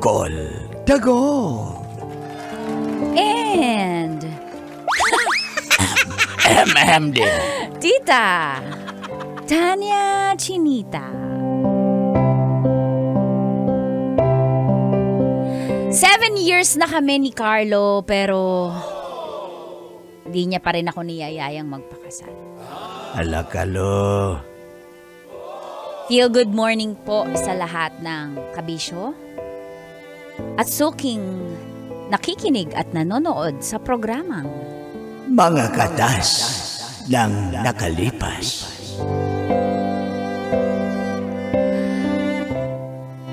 Nicole Dagong. And din. Tita Tanya Chinita. 7 years na kami ni Carlo, pero hindi niya pa rin ako niyayayang magpakasal. Alakalo. Feel good morning po sa lahat ng kabisyo at suking nakikinig at nanonood sa programang Mga Katas ng Nakalipas.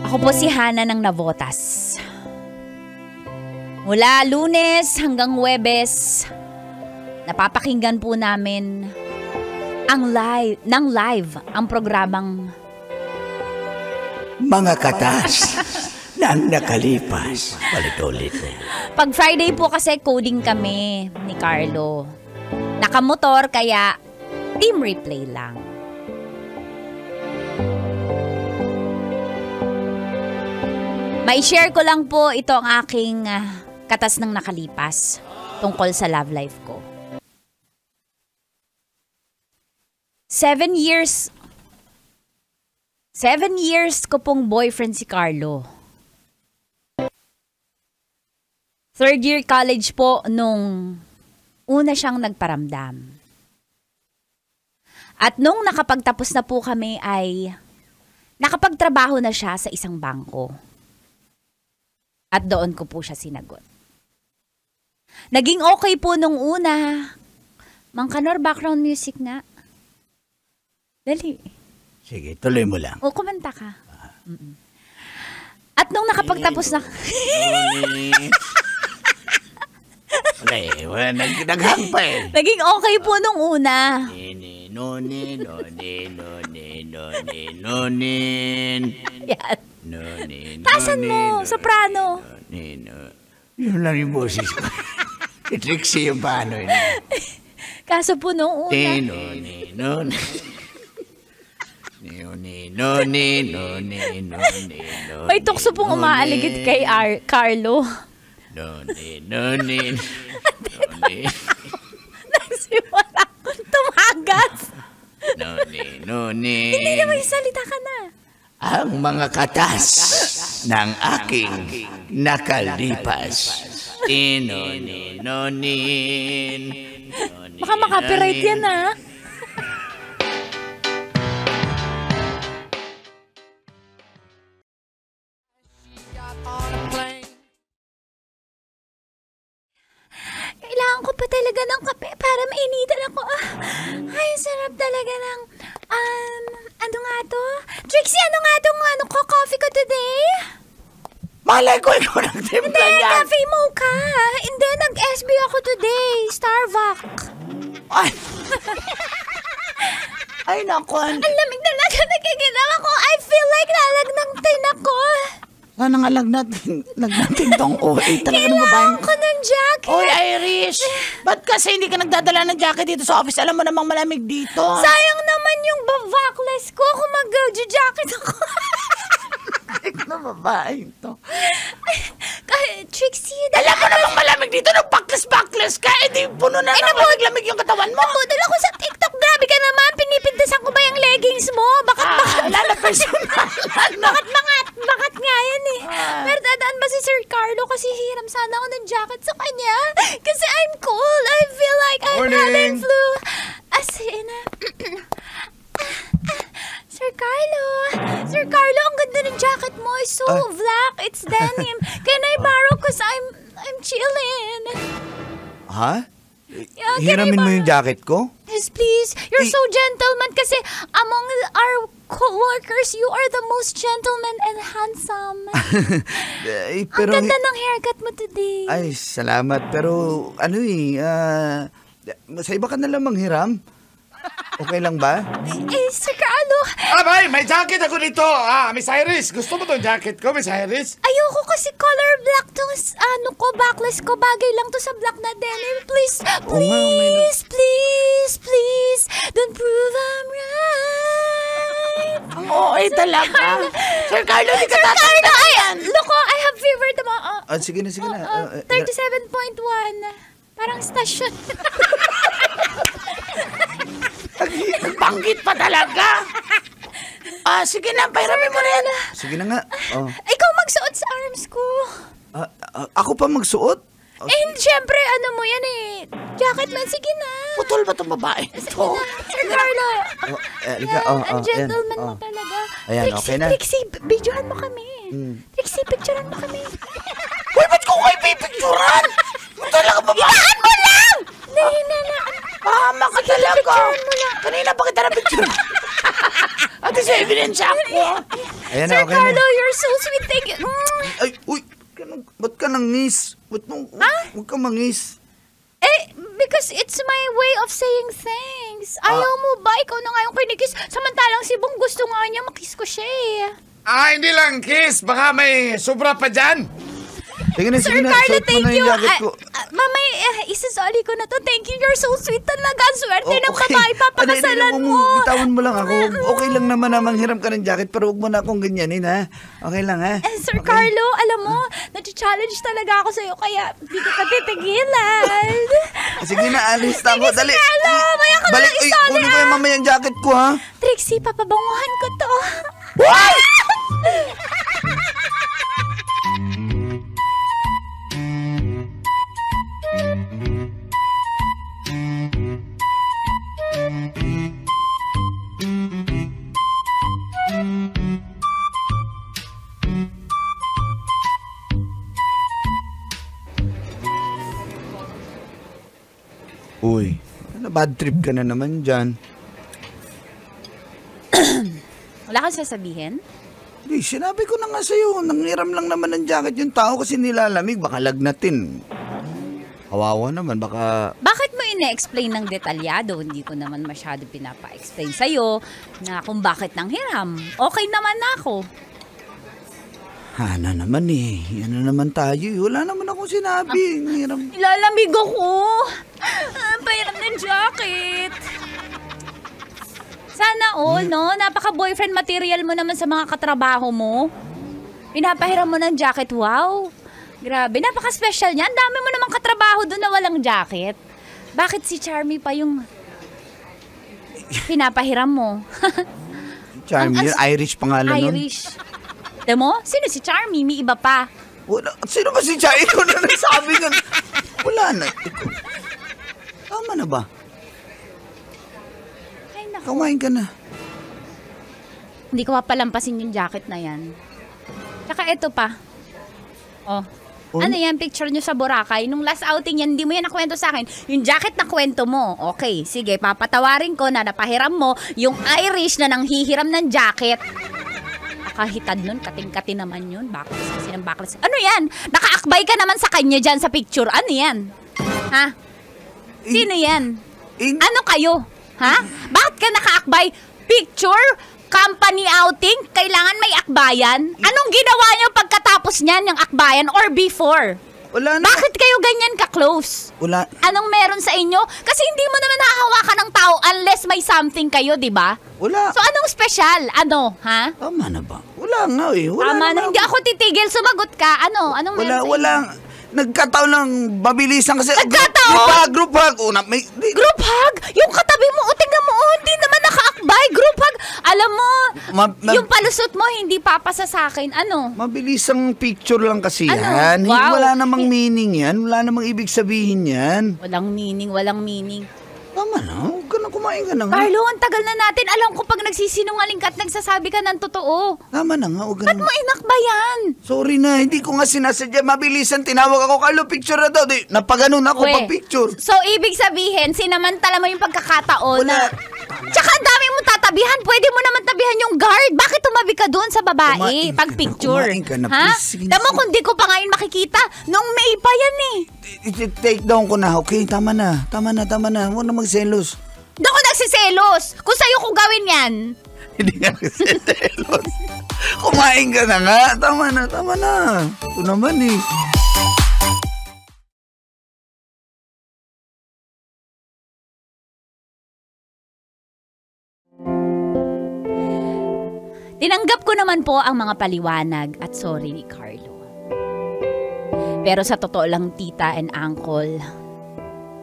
Ako po si Hana ng Navotas. Mula Lunes hanggang Huwebes, napapakinggan po namin ang live ang programang Mga Katas ng Nakalipas. Palit-ulit. Pag Friday po kasi coding kami ni Carlo. Nakamotor kaya team replay lang. Mai-share ko lang po ito ang aking katas ng nakalipas tungkol sa love life ko. 7 years ko pong boyfriend si Carlo. 3rd year college po nung una siyang nagparamdam. At nung nakapagtapos na po kami ay nakapagtrabaho na siya sa isang bangko. At doon ko po siya sinagot. Naging okay po nung una. Mang Kanor, background music nga. Dali. Sige, tuloy mo lang. O, kumanta ka. At nung nakapagtapos na... Okay, naghang pa eh. Naging okay po nung una. Yan. Taasan mo, soprano. Yun lang yung boses ko. Trixie yung paano yun. Kaso po nung una. May tukso pong umaaligid kay Carlo. Nagsimula akong tumagas. Hindi na magsalita ka na. Ang mga katas ng aking nakalipas. Baka makapiright yan, ha? Kailangan ko pa talaga ng kape para mainitan ako. Ay, sarap talaga ng... ano nga to? Trixie, ano nga tong coffee ko today? Malay ko ikaw nagtimpla Hindi, yan. cafe mocha. Hindi, nag-SB ako today. Starbucks. Ay! Ay, naku. Ang lamig talaga nagiginawa ko. I feel like nalagnangtin ako. Sana nga lagnatin tong OA talaga ng babaeng. Kailangan ko ng jacket. Oy, Irish! Ba't kasi hindi ka nagdadala ng jacket dito sa office? Alam mo namang malamig dito. Sayang naman yung bavacless ko kung mag-jacket ako. Na babae ito. Trixie, Alam mo namang malamig dito. Nung backless ka, edi puno na ng lamig yung katawan mo. Nabudol ako sa TikTok. Grabe ka naman. Pinipintasan ko ba yung leggings mo? Bakit? Wala na personal. Bakit nga yan eh. Pero dadaan ba si Sir Carlo kasi hiram sana ako ng jacket sa kanya? Kasi I'm cold. I feel like I'm having flu. As in, Sir Carlo, ang ganda ng jacket mo. It's so black. It's denim. Can I borrow? Cause I'm chilling. Ha? Yeah, Hiramin mo yung jacket ko? Yes, please. You're so gentleman kasi among our co-workers, you are the most gentleman and handsome. Pero, ang ganda ng haircut mo today. Ay, salamat. Pero, sa iba ka na lang manghiram. Okay lang ba? Sir Carlo. Abay, may jacket ako dito. Miss Iris, gusto mo tong jacket ko, Miss Iris? Ayoko kasi color black to, backless ko. Bagay lang to sa black na denim. Please. Don't prove I'm right. Oo, talaga. Sir Carlo, di ka Sir Carlo, tatanggapin. look, I have favorite mo. Sige na. 37.1. Parang stasyon. Banggit pa talaga. Sige na, pahiramin mo na yan. Sige na nga. Ikaw magsuot sa arms ko. Ako pa magsuot? Siyempre, mo yan jacket man, sige na. Putol ba itong babae? Ito. Sir Carlo. Ang gentleman mo talaga. Ayan, okay na. Trixie, videohan mo kami. Trixie, picturean mo kami. Uy, ba't ko kayo pipicturan? Ito talaga babae. Ilaan mo lang! Mama ka talaga. Kanina pa kita na-picture. Ate sa evidence ako. Ayan Sir na, okay Carlo, na. you're so sweet. Thank you. Ay, uy! Ba't ka nangis? Huwag ka mangis. Because it's my way of saying thanks. Ayaw mo ba? Ikaw na nga yung kinikis. Samantalang si Bong gusto nga niya makiss ko siya Hindi lang kiss. Baka may sobra pa dyan. Sige na, Sir sige na. Carlo, Suot mo thank na you. yung jacket ko. Mamay, isasali ko na to. Thank you. You're so sweet talaga. Ang swerte ng babae. Papakasalan mo. Bitawan mo lang ako. Okay lang naman na manghiram ka ng jacket, pero huwag mo na akong ganyanin, ha? Okay lang, ha? Sir Okay. Carlo, alam mo, nag-challenge talaga ako sa'yo, kaya hindi ko ka titigilan. Sige na, alis na ako. Sige, Sir Dali. Carlo, maya ka Balik, na lang isali, kunin ko yung mamaya yung jacket ko, ha? Trixie, papabanguhan ko to. What? Uy, bad trip ka na naman dyan. Wala kang sasabihin? Hindi, sinabi ko na nga sa'yo, nanghiram lang naman ng jacket yung tao kasi nilalamig, baka lagnatin. Kawawa naman, baka... Bakit mo ine-explain ng detalyado? Hindi ko naman masyado pinapa-explain sa'yo na kung bakit nang hiram. Okay naman ako. Hana naman yan na naman tayo. Wala naman akong sinabi. Hiram. Ilalamig ako. Pahiram ng jacket. Sana all, no? Napaka-boyfriend material mo naman sa mga katrabaho mo. Pinapahiram mo ng jacket. Wow. Grabe, napaka-special niya. Ang dami mo namang katrabaho doon na walang jacket. Bakit si Charmy pa yung pinapahiram mo? Charmy, yun, Irish pangalan nun. Irish. Alam mo? Sino si Charmy? May iba pa. Wala. Sino ba si Charmy? Ikaw na nagsabi nun. Wala na. Tama na ba? Ay, naku. Kumain ka na. Hindi ko papalampasin yung jacket na yan. Tsaka ito pa. Oh. Oh? Ano yan, picture nyo sa Boracay? Nung last outing yan, hindi mo yan nakwento sa akin. Yung jacket na kwento mo. Okay, sige, papatawarin ko na napahiram mo yung Irish na nanghihiram ng jacket. Nakahitad nun, kating-kati naman yun. Baklas kasi ng baklas. Ano yan? Nakaakbay ka naman sa kanya dyan sa picture. Ano yan? Ha? Sino yan? Ano kayo? Ha? Bakit ka nakaakbay? Picture? Company outing? Kailangan may akbayan? Anong ginawa niyo pagkatapos niyan yung akbayan or before? Wala na. Bakit kayo ganyan ka-close? Wala. Anong meron sa inyo? Kasi hindi mo naman hahawakan ng tao unless may something kayo, di ba? Wala. So anong special? Ano, ha? Tama na ba? Wala nga eh. Wala Tama na, naman hindi ako titigil. Sumagot ka. Ano? Anong meron sa inyo? Wala. Nagkataon lang, mabilisan kasi. Nagkataon? Group hug. Una, Group hug? Yung katabi mo, tingnan mo, hindi naman nakaakbay. Group hug. Alam mo, yung palusot mo, hindi papasa sa akin. Ano? Mabilisang picture lang kasi Ano? yan. Wow. Wala namang meaning yan. Wala namang ibig sabihin yan. Walang meaning, walang meaning. Tama na. Huwag ka na, kumain ka na nga. Carlo, ang tagal na natin. Alam ko pag nagsisinungaling ka at nagsasabi ka ng totoo. Tama na nga. Huwag ka Ba't na. mo inakbayan? Sorry na. Hindi ko nga sinasadya. Mabilisan. Tinawag ako. Carlo, picture na daw. Di, napaganon ako Uy. pag picture. So, ibig sabihin, sinamantala mo yung pagkakataon Wala. na... Tsaka ang dami mo tatabihan. Pwede mo naman tabihan yung guard. Bakit tumabi ka doon sa babae Kumain ka pag na, picture? kumain ka na, Ha? please. Sige na, Tama sige. kung di ko pa ngayon makikita. Nung May pa yan eh. Take down ko na. Okay, tama na. Tama na. Huwag na magselos. Hindi ako nagsiselos. Kung sa'yo kung gawin yan. Hindi nga magselos. Kumain ka na nga. Tama na. Ito naman eh. Tinanggap ko naman po ang mga paliwanag at sorry ni Carlo. Pero sa totoo lang, tita and uncle,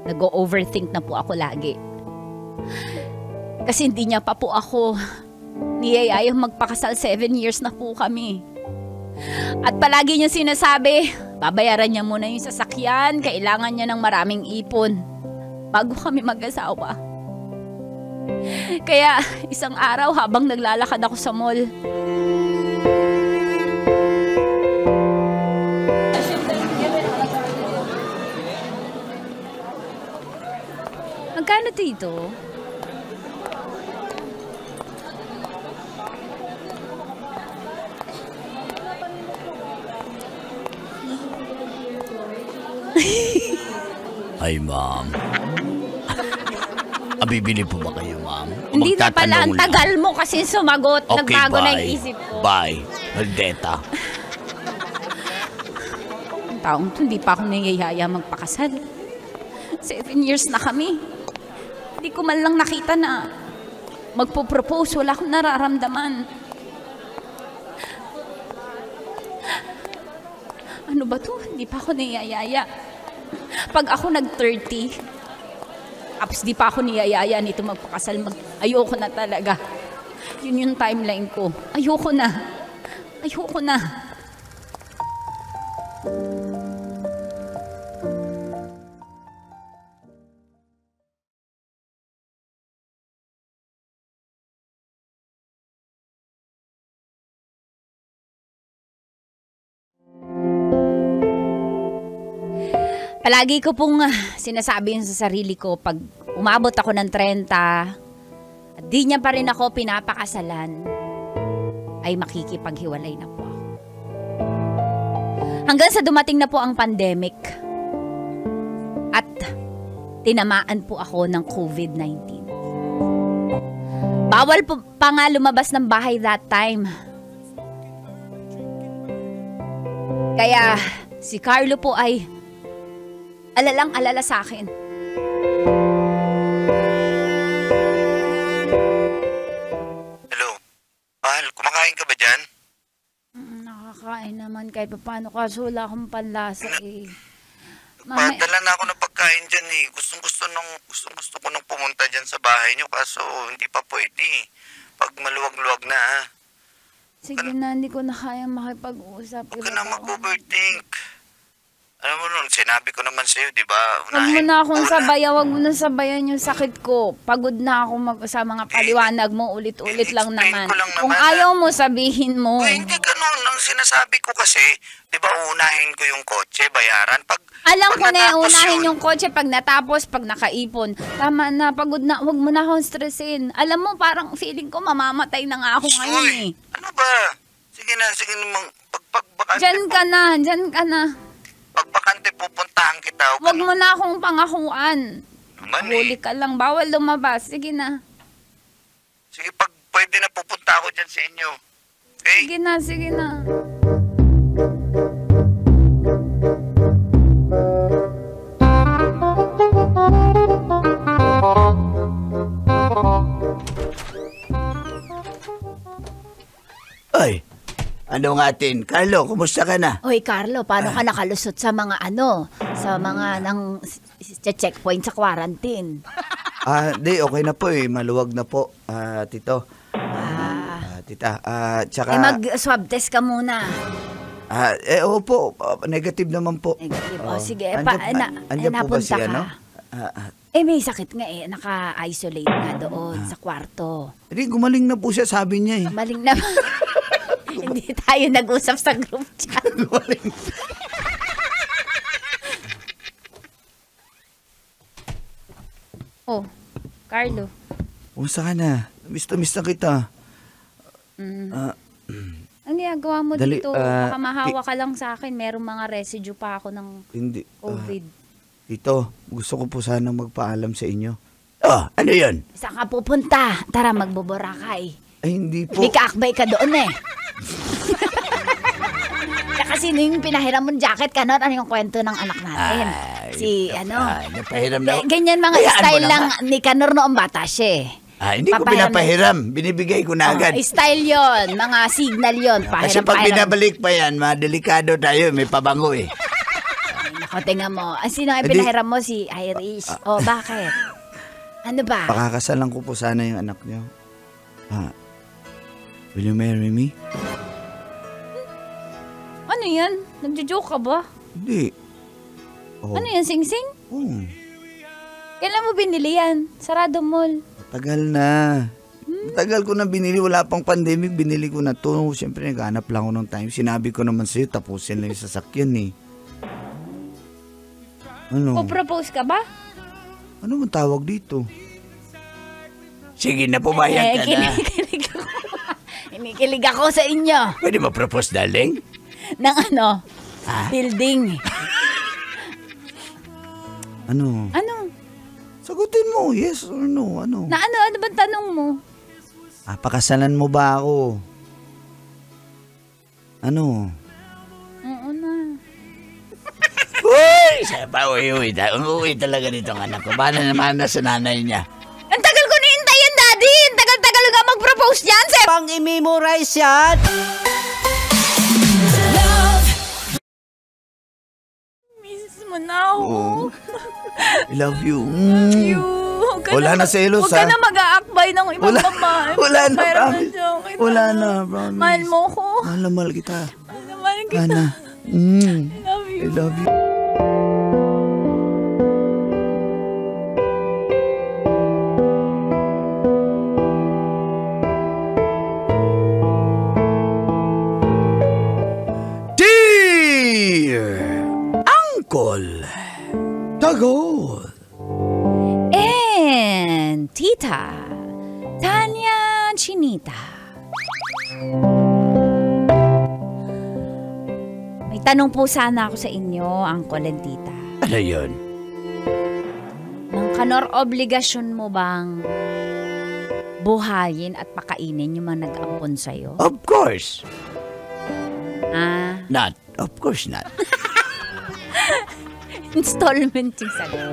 nag-overthink na po ako lagi. Kasi hindi niya pa po ako niyayayang magpakasal. 7 years na po kami. At palagi niya sinasabi, babayaran niya muna yung sasakyan, kailangan niya ng maraming ipon bago kami mag-asawa. Kaya isang araw habang naglalakad ako sa mall, magkano dito? Ay, ma'am. Bibili po ba kayo, ma'am? Hindi na pala, ang Magtatanong lang. tagal mo kasi sumagot. Okay, Nagbago na bye. yung isip ko. Bye. Maldeta. Ang taong to, hindi pa ako niyayaya magpakasal. 7 years na kami. Hindi ko man lang nakita na magpo-propose. Wala akong nararamdaman. Ano ba to? Hindi pa ako niyayaya. Pag ako nag-30, tapos di pa ako niyayaya nito magpakasal, ayoko na talaga. Yun yung timeline ko. Ayoko na. Ayoko na. Palagi ko pong sinasabi yun sa sarili ko, pag umabot ako ng 30 at di niya pa rin ako pinapakasalan, ay makikipaghiwalay na po ako. Hanggang sa dumating na po ang pandemic at tinamaan po ako ng COVID-19. Bawal po pa nga lumabas ng bahay that time. Kaya si Carlo po ay alalang-alala sa akin. Hello? Mahal, kumakain ka ba dyan? Nakakain naman kahit paano, kaso wala akong panlasa eh. Padala na ako ng pagkain dyan eh. Gustong-gusto ko nung pumunta dyan sa bahay nyo kaso hindi pa pwede. Pag maluwag-luwag na ha. Sige na, hindi ko na kaya makipag-usap. Huwag ka na mag-overthink. Alam mo nun, sinabi ko naman sa'yo, di ba? Huwag mo na akong sabayan, huwag mo na sabayan yung sakit ko. Pagod na ako sa mga paliwanag mo, ulit-ulit lang explain naman. ko lang Kung naman ayaw mo, sabihin mo. Uy, hindi ganun. Ang sinasabi ko kasi, di ba unahin ko yung kotse, bayaran. Alam pag ko na natapos unahin yun, yung kotse pag natapos, pag nakaipon. Tama na, pagod na, huwag mo na akong stressin. Alam mo, parang feeling ko mamamatay na nga ako ngayon eh. Ano ba? Sige na, pagbakante. Diyan ka na. Pagbakante pupuntahan kita. Huwag mo na akong pangakuan. Naman Huli eh. ka lang, bawal lumabas. Sige na. Sige, pag pwede na pupunta ako dyan sa inyo. Okay? Sige na, sige na. Ay, ano nga atin? Carlo, kumusta ka na? Hoy Carlo, paano ka nakalusot sa mga sa mga checkpoint sa quarantine? Di, okay na po eh. Maluwag na po, tito. Tita, tsaka... mag-swab test ka muna. Opo, negative naman po. Negative. Oo. Sige, andyan po ba si napunta ka. ano? May sakit nga eh. Naka-isolate nga doon sa kwarto. Hindi, gumaling na po siya, sabi niya eh. Maling na. Hindi tayo nag-usap sa group chat. Gumaling. Oh, Carlo. Kumusta ka na? Miss na kita. Ang ginagawa mo Dali, dito, baka mahawa ka lang sa akin. Merong mga residue pa ako ng Hindi. COVID. Tito, gusto ko po sana magpaalam sa inyo. Ano yun? Saan ka pupunta? Tara, magboborakay. Ay, hindi po. May kaakbay ka doon eh. Tsaka sino yung pinahiram mong jacket ka noon? Ano yung kwento ng anak natin? Napahiram na. Ganyan mga Hayaan mo style na lang ni Kanor noong bata siya eh. Hindi ko Papahiram pinapahiram. Binibigay ko na agad. Style yon, mga signal yon. Kasi pag binabalik pa yan, delikado tayo. May pabango eh. O, tingnan mo. Sino ang pinahiram mo? Si Irish. O, bakit? Ano ba? Pakakasalan ko po sana yung anak niyo. Will you marry me? Ano yan? Nagjo-joke ka ba? Hindi. Ano yan, sing-sing? Oh, Kailan mo binili yan? Sarado mall. tagal na. Tagal ko na binili. Wala pang pandemic. Binili ko na to. Siyempre, naghanap lang ako ng time. Sinabi ko naman sa'yo, tapusin lang yung sasakyan eh. Ano? O-propose ka ba? Ano man tawag dito? Sige na, pumayag ka na. Kinikilig ako sa inyo. Pwede ba propose, darling? Ng ano? Building. Ano? Ano? Sagutin mo, yes or no. Ano? Na ano? Ano bang tanong mo? Pakasalan mo ba ako? Ano? Oo na. Uy! Siya pa, uwi talaga nitong anak ko. Paano naman na sa nanay niya? Ang tagal ko nihintay yan, Daddy! Ang tagal-tagal nga mag-propose yan, sir! Pang i-memorize yan. Miss mo na ako. I love you. Wala na selos, Huwag ka na mag-aakbay ng ibang babae. Wala na, Mayroon promise. siya, okay na. Wala na, promise. Mahal mo ko. Mahal na mahal kita. Mahal kita. Ana. I love you. I love you. Dear Uncle Tagol And Tita Tanya Chinita. May tanong po sana ako sa inyo, Uncle and Tita. Ano yun? Nang kanor obligasyon mo bang buhayin at pakainin yung mga nag-ampon sa'yo? Of course Ah, not. Of course not. installment yung sagot.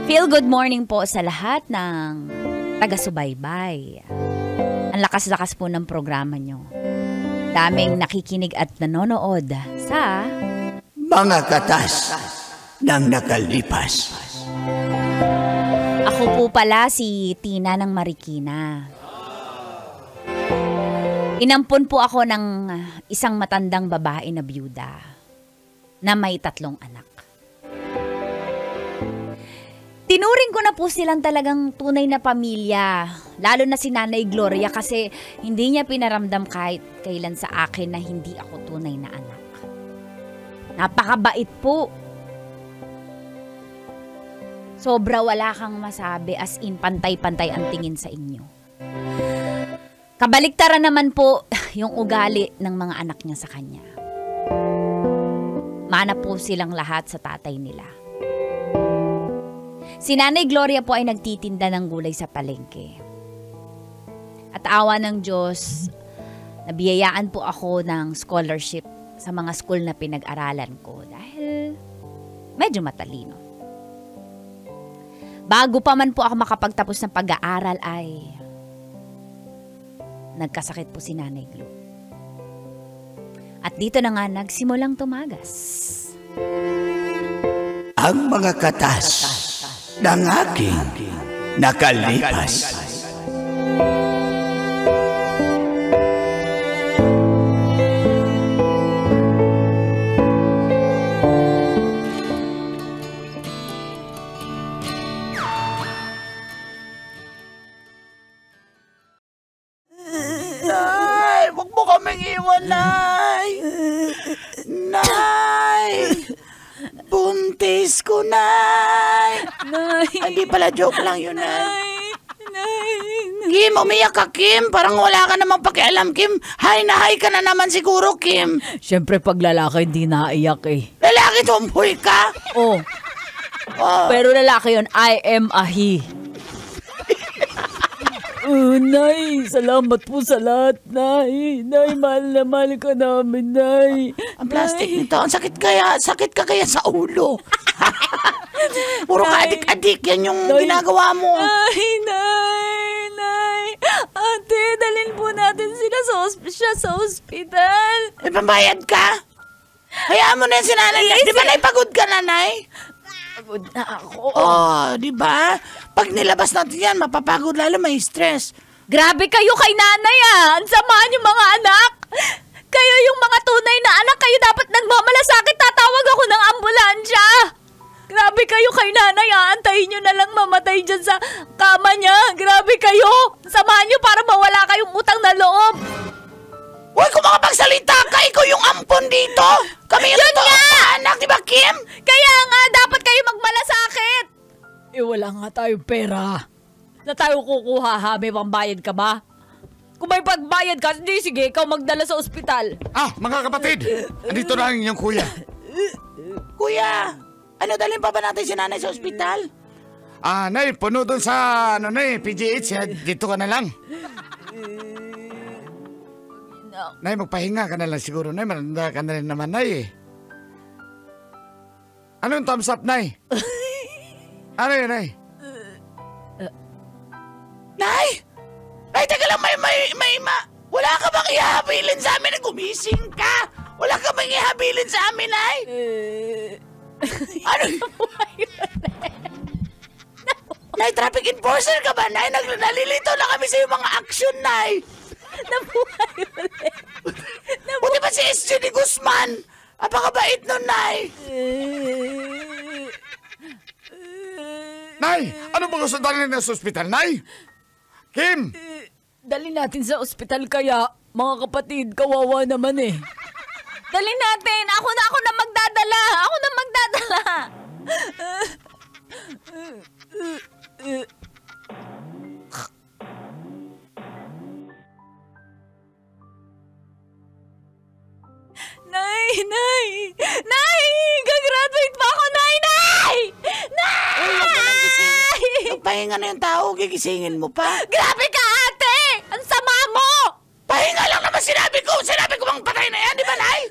Feel good morning po sa lahat ng taga-subaybay. Ang lakas-lakas po ng programa nyo. Daming nakikinig at nanonood sa Mga katas ng nakalipas. Ako po pala si Tina ng Marikina. Inampon po ako ng isang matandang babae na byuda na may 3 anak. Tinuring ko na po silang talagang tunay na pamilya, lalo na si Nanay Gloria kasi hindi niya pinaramdam kahit kailan sa akin na hindi ako tunay na anak. Napakabait po. Sobra wala kang masabi, as in pantay-pantay ang tingin sa inyo. Kabaliktaran naman po yung ugali ng mga anak niya sa kanya. Mana po silang lahat sa tatay nila. Si Nanay Gloria po ay nagtitinda ng gulay sa palengke. At awa ng Diyos, nabiyayaan po ako ng scholarship sa mga school na pinag-aralan ko dahil medyo matalino. Bago pa man po ako makapagtapos ng pag-aaral ay nagkasakit po si Nanay Glo. At dito na nga nagsimulang tumagas. Ang mga katas ng aking nakalipas. Nay, wag mo kaming iwan, Nay. Nay, buntis ko, Nay. Nay! Hindi pala joke lang yun, Nay. Nay! Kim, umiyak ka, Kim. Parang wala ka namang pakialam, Kim. Hay na hay ka na naman siguro, Kim. Siyempre, pag lalaki, hindi naiyak eh. Lalaki, tomboy ka. Oh, pero lalaki yun, I am a he. Nay, salamat po sa lahat, Nay. Nay, mahal na mahal ka namin, Nay. Ang plastic nito, ang sakit ka kaya sa ulo. Puro ka adik-adik, yan yung ginagawa mo. Nay! Ate, dalhin po natin siya sa ospital. May pambayad ka? Hayaan mo na yan si nanay. Di ba, Nay, pagod ka na, Nay? Pagod na ako. Oh, di ba? Pag nilabas natin yan, mapapagod lalo, may stress. Grabe kayo kay nanay Ang samaan yung mga anak. Kayo yung mga tunay na anak. Kayo dapat nagmamalasakit. Tatawag ako ng ambulansya. Grabe kayo kay nanay Antayin nyo na lang mamatay dyan sa kama niya. Grabe kayo. Samahan nyo para mawala kayong utang na loob. Uy, kung makapagsalita ka, ikaw yung ampon dito. Kami yung Yun totoo nga! anak, di ba, Kim? Kaya nga, dapat kayo magmalasakit. Wala nga tayong pera. Na tayo kukuha ha? May pambayad ka ba? Kung may pagbayad ka, hindi sige, ikaw magdala sa ospital. Mga kapatid, andito na ang inyong kuya. Kuya, ano, dalhin pa ba natin si nanay sa ospital? Nay, puno doon sa, Nay, PGH, dito ka na lang. Nay, magpahinga ka na lang siguro, Nay. Malanda ka na rin naman, Nay. Anong thumbs up, Nay? Ano yun, Nay? Nay! Nay, teka lang, wala ka bang ihabilin sa amin na gumising ka? Wala ka bang ihabilin sa amin, Nay? Ano? Nay, traffic enforcer ka ba, Nay? Nalilito na kami sa iyong mga action, Nay. Nabuhay ulit. Buti ba si SJ ni Guzman? Apakabait nun, Nay. Nay, ano ba gusto dalhin na sa ospital, Nay? Kim! Dali natin sa ospital kaya, mga kapatid, kawawa naman eh. Dali natin! Ako na magdadala! Ako na magdadala! Nay! Gagraduate pa ako, Nay! Uy, huwag ka nang gisingin. Nagpahinga na yung tao, gigisingin mo pa. Grabe ka, ate! Ang sama mo! Pahinga lang naman sinabi ko. Sinabi ko bang patay na yan, di ba, Nay?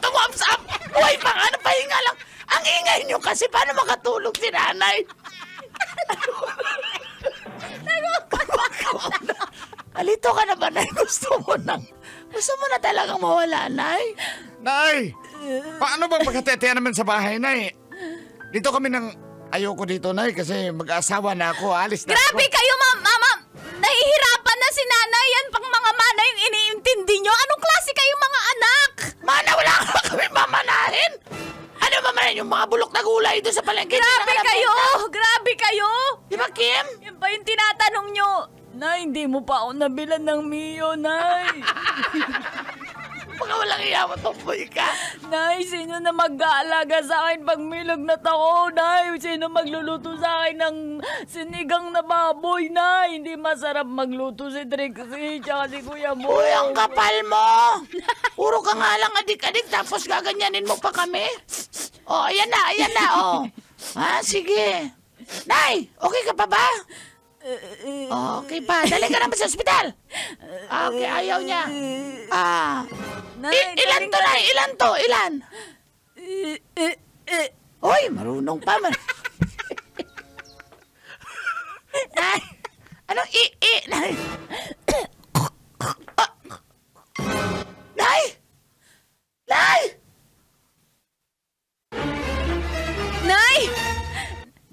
Thumbs up. Uy, ano, pahinga lang. Ang ingay nyo kasi paano makatulog si nanay? Alito ka na ba, Nay? Gusto mo na talagang mawala, Nay? Nay! Paano ba pagkatetian naman sa bahay, Nay? Dito kami ayoko dito, Nay, kasi mag-asawa na ako. Alis na Grabe ako. kayo, mama! Nahihirapan na si nanay. Yan pang mga mana yung iniintindi nyo. Anong klase kayong mga anak? Mana, wala ka kami mamanahin. Ano mamanahin yung mga bulok na gulay doon sa palengke? Grabe kayo! Grabe kayo! Di ba, Kim? Yan pa yung tinatanong nyo. Nay, hindi mo pa ako nabilan ng Mio, Nay. Baka walang iyawan, tomboy ka. Nay, sino na mag-aalaga sa akin pag milog na tako, Nay? Sino magluluto sa akin ng sinigang na baboy, Nay? Hindi masarap magluto si Trixie tsaka si Kuya Mo. Uy, ang kapal mo. Puro ka nga lang adik-adik tapos gaganyanin mo pa kami. Oh, ayan na, oh. Sige. Nay, okay ka pa ba? Okay pa, dali ka naman sa ospital. Okay, ayaw niya. Ilan to, Nay? Ilan? Uy, marunong pa man. Nay, anong Nay?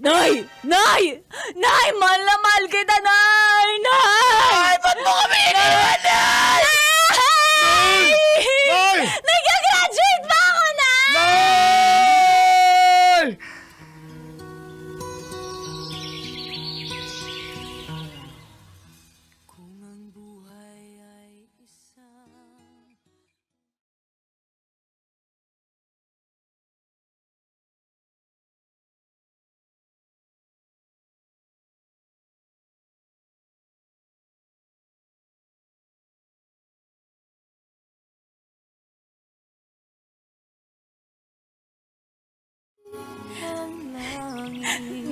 Nay! Nay! Nay, mahal na mahal kita, Nay! Ay, ba't mo kami iniwanan? Nay! Nag-graduate pa ako, Nay! Nay!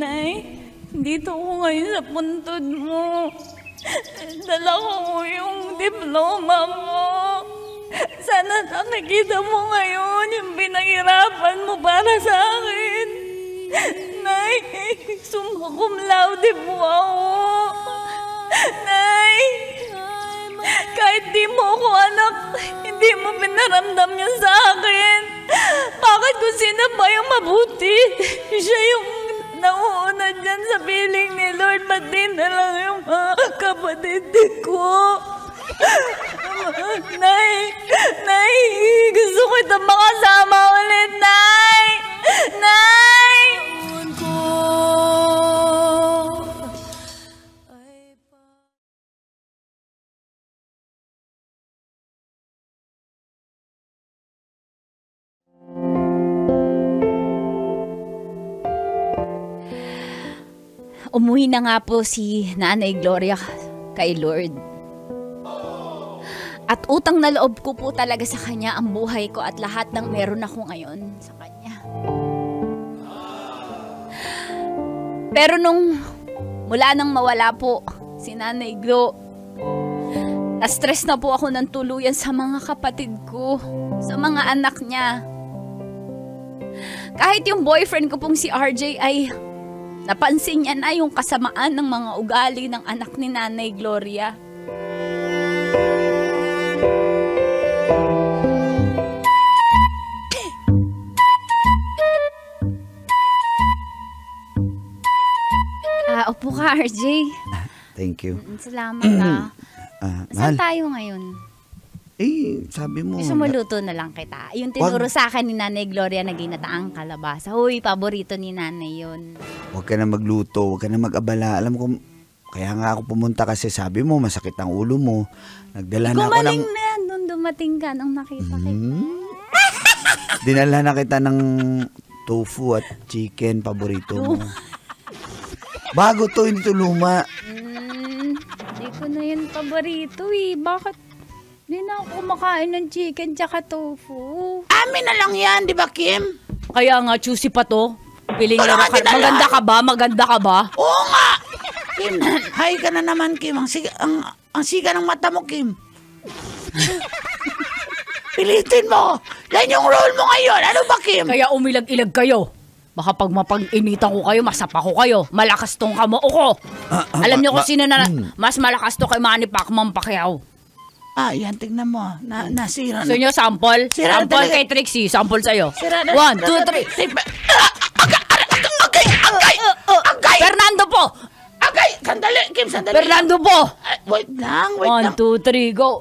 Nay, dito ko ngayon sa puntod mo. Dala ko yung diploma mo. Sana nakikita mo ngayon yung pinaghirapan mo para sa akin. Nay, summa cum laude po ako. Nay, Kahit di mo ako anak, hindi mo pinaramdam yan sa akin. Bakit kung sino ba yung mabuti? Siya yung nauuna dyan sa piling ni Lord, ba't di na lang yung mga kapatid ko? Nay, gusto ko itong makasama ulit, Nay! Nay! Umuwi na nga po si Nanay Gloria kay Lord. At utang na loob ko po talaga sa kanya ang buhay ko at lahat ng meron ako ngayon sa kanya. Pero mula nang mawala po si Nanay Glo, na-stress na po ako ng tuluyan sa mga kapatid ko, sa mga anak niya. Kahit yung boyfriend ko pong si RJ ay napansin niya na yung kasamaan ng mga ugali ng anak ni Nanay Gloria. Opo ka, RJ. Thank you. Salamat Saan tayo ngayon? Sabi mo. Gusto mo luto na lang kita. Yung tinuro sa akin ni Nanay Gloria na ginataang kalabasa. Huy, paborito ni Nanay yun. Huwag ka na magluto, huwag ka na mag-abala. Alam ko, kaya nga ako pumunta kasi sabi mo, masakit ang ulo mo. Nagdala na ako ng... Gumaling na yan nung dumating ka nung nakita kita. Dinala na kita ng tofu at chicken, paborito mo. Bago to, hindi to luma. Hindi ko na yun paborito eh. Bakit? Hindi na ako kumakain ng chicken tsaka tofu. Amin na lang yan, di ba, Kim? Kaya nga, juicy pa to. Piling Wala na ka dinala. maganda ka ba? Maganda ka ba? Oo nga! Kim, hay ka na naman, Kim. Ang siga ng mata mo, Kim. Pilitin mo. Yan yung role mo ngayon. Ano ba, Kim? Kaya umilag-ilag kayo. Baka pag mapag-initan ko kayo, masapa ko kayo. Malakas tong kamao ko. Alam niyo kung sino na mas malakas to kay Manny Pacman Pacquiao. Yan, tignan mo. Nasira So na. nyo, sample? Sira na Sample talaga. kay Trixie. Sample sa'yo. Sira na. 1, 2, 3. Agay! Fernando po! Agay! Sandali, Kim, sandali. Fernando po! Wait lang, wait 1, lang. 2, 3, go!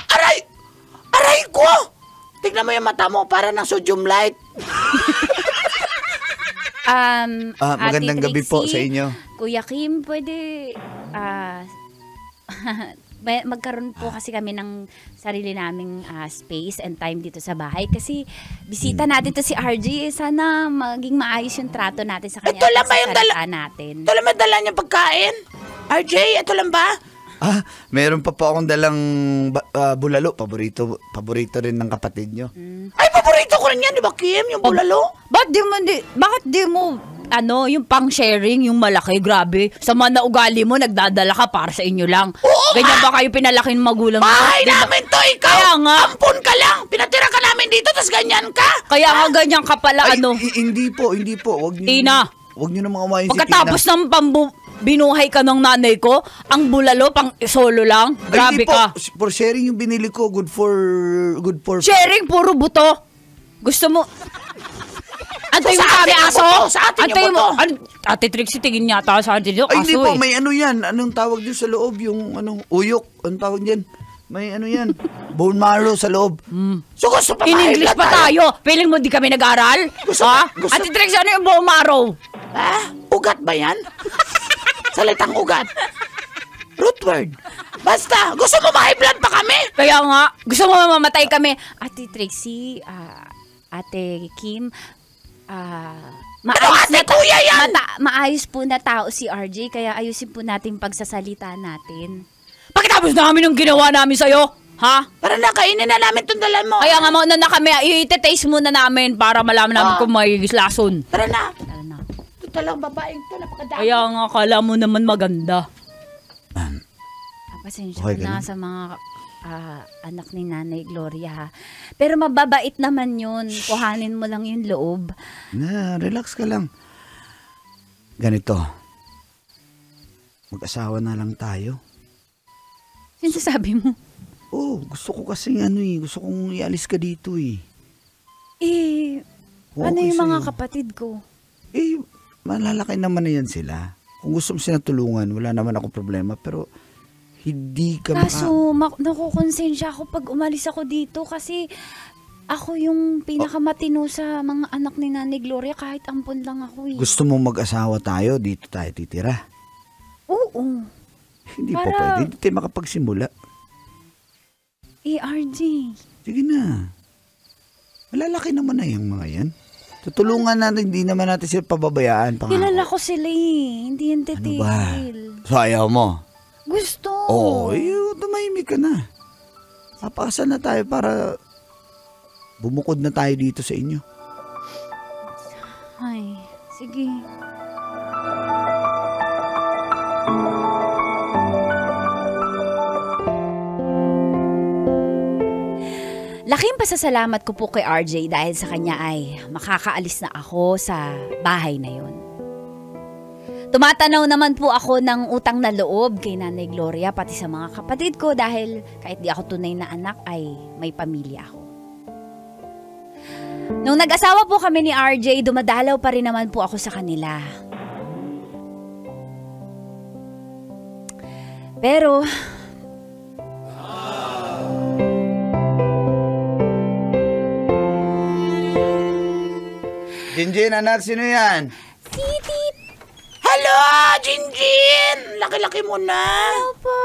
Aray! Aray ko! Tignan mo yung mata mo, para ng sodium light. Magandang Ate gabi po Trixie, sa inyo. Kuya Kim, pwede magkaroon po kasi kami ng sarili naming space and time dito sa bahay kasi bisita natin to si RJ. Sana maging maayos yung trato natin sa kanya. Ito lang at ba sa yung salita natin? Ito lang ba dala niyang pagkain? RJ, ito lang ba? Meron pa po akong dalang bulalo. Paborito rin ng kapatid nyo. Ay, paborito ko rin yan, di ba, Kim? Yung bulalo. Bakit di mo yung pang-sharing, yung malaki, grabe. Sa mga ugali mo, nagdadala ka para sa inyo lang. Oo Ganyan nga. ba kayo pinalaking magulang mo? Bahay Diba? namin to, ikaw. Kaya nga. Ampun ka lang. Pinatira ka namin dito, tas ganyan ka. Kaya nga ganyan ka pala, Hindi po. Wag niyo. Tina. Wag niyo namang umayin si Tina. Pagkatapos ng binuhay ka ng nanay ko, ang bulalo pang solo lang. Grabe Hindi po. ka. For sharing yung binili ko, good for... Sharing, puro buto. Gusto mo... Antay mo Sa kami atin yung aso? buto, sa atin yung Antay mo. buto. Ate Trixie, tingin yata sa atin yung Ay, hindi aso po. eh. May ano yan. Anong tawag dyan sa loob? Yung uyok. Anong tawag dyan? May ano yan. Bone marrow sa loob. So, gusto pa In English mahigla pa tayo. Feeling mo di kami nag-aral? Gusto- gusto- Ate Trixie, ano yung buong araw? Ugat ba yan? Salitang ugat. Root word. Basta, gusto mo ma-high blood pa kami? Kaya nga, gusto mo mamamatay kami. Ate Trixie, Ate Kim, maayos ate, kuya yan? maayos po na tao si RJ, kaya ayusin po natin pagsasalita natin. Pagkatapos Namin yung ginawa namin sa'yo, ha? para na kainin na namin itong dalan mo. Kaya nga mauna na kami, i-taste muna namin para malaman namin kung may lason. Tara na. Tara na. Ito talang babaeng to, napakadami. Kaya nga, kala mo naman maganda. Pasensya Okay ko ka na na? sa mga anak ni Nanay Gloria, ha? Pero mababait naman yun. Kuhanin mo lang yung loob. Relax ka lang. Ganito. Mag-asawa na lang tayo. Yung sasabi mo? Gusto ko kasi gusto kong ialis ka dito eh. Ano Okay yung mga sa'yo. kapatid ko? Malalaki naman na yan sila. Kung gusto mo sila tulungan, wala naman akong problema. Pero, hindi ka Kaso, nakukonsensya ako pag umalis ako dito kasi ako yung pinakamatino sa mga anak ni Nanay Gloria kahit ampon lang ako eh. Gusto mong mag-asawa tayo, dito tayo titira. Oo. Hindi pa Para- pwede, hindi tayo makapagsimula. RJ. Sige na. Malalaki naman na yung mga yan. Tutulungan natin, hindi naman natin sila pababayaan. Kilala ko sila eh. Hindi yan Ano ba? titigil. So, ayaw mo? Gusto. Tumahimik ka na. Papakasal na tayo para bumukod na tayo dito sa inyo. Ay, sige. Laking pasasalamat ko po kay RJ dahil sa kanya ay makakaalis na ako sa bahay na yun. Tumatanaw naman po ako ng utang na loob kay Nanay Gloria pati sa mga kapatid ko dahil kahit di ako tunay na anak ay may pamilya ako. Nung nag-asawa po kami ni RJ, dumadalaw pa rin naman po ako sa kanila. Pero Jinjin, anak, sino yan? Hello, Jinjin! Laki-laki mo na. po,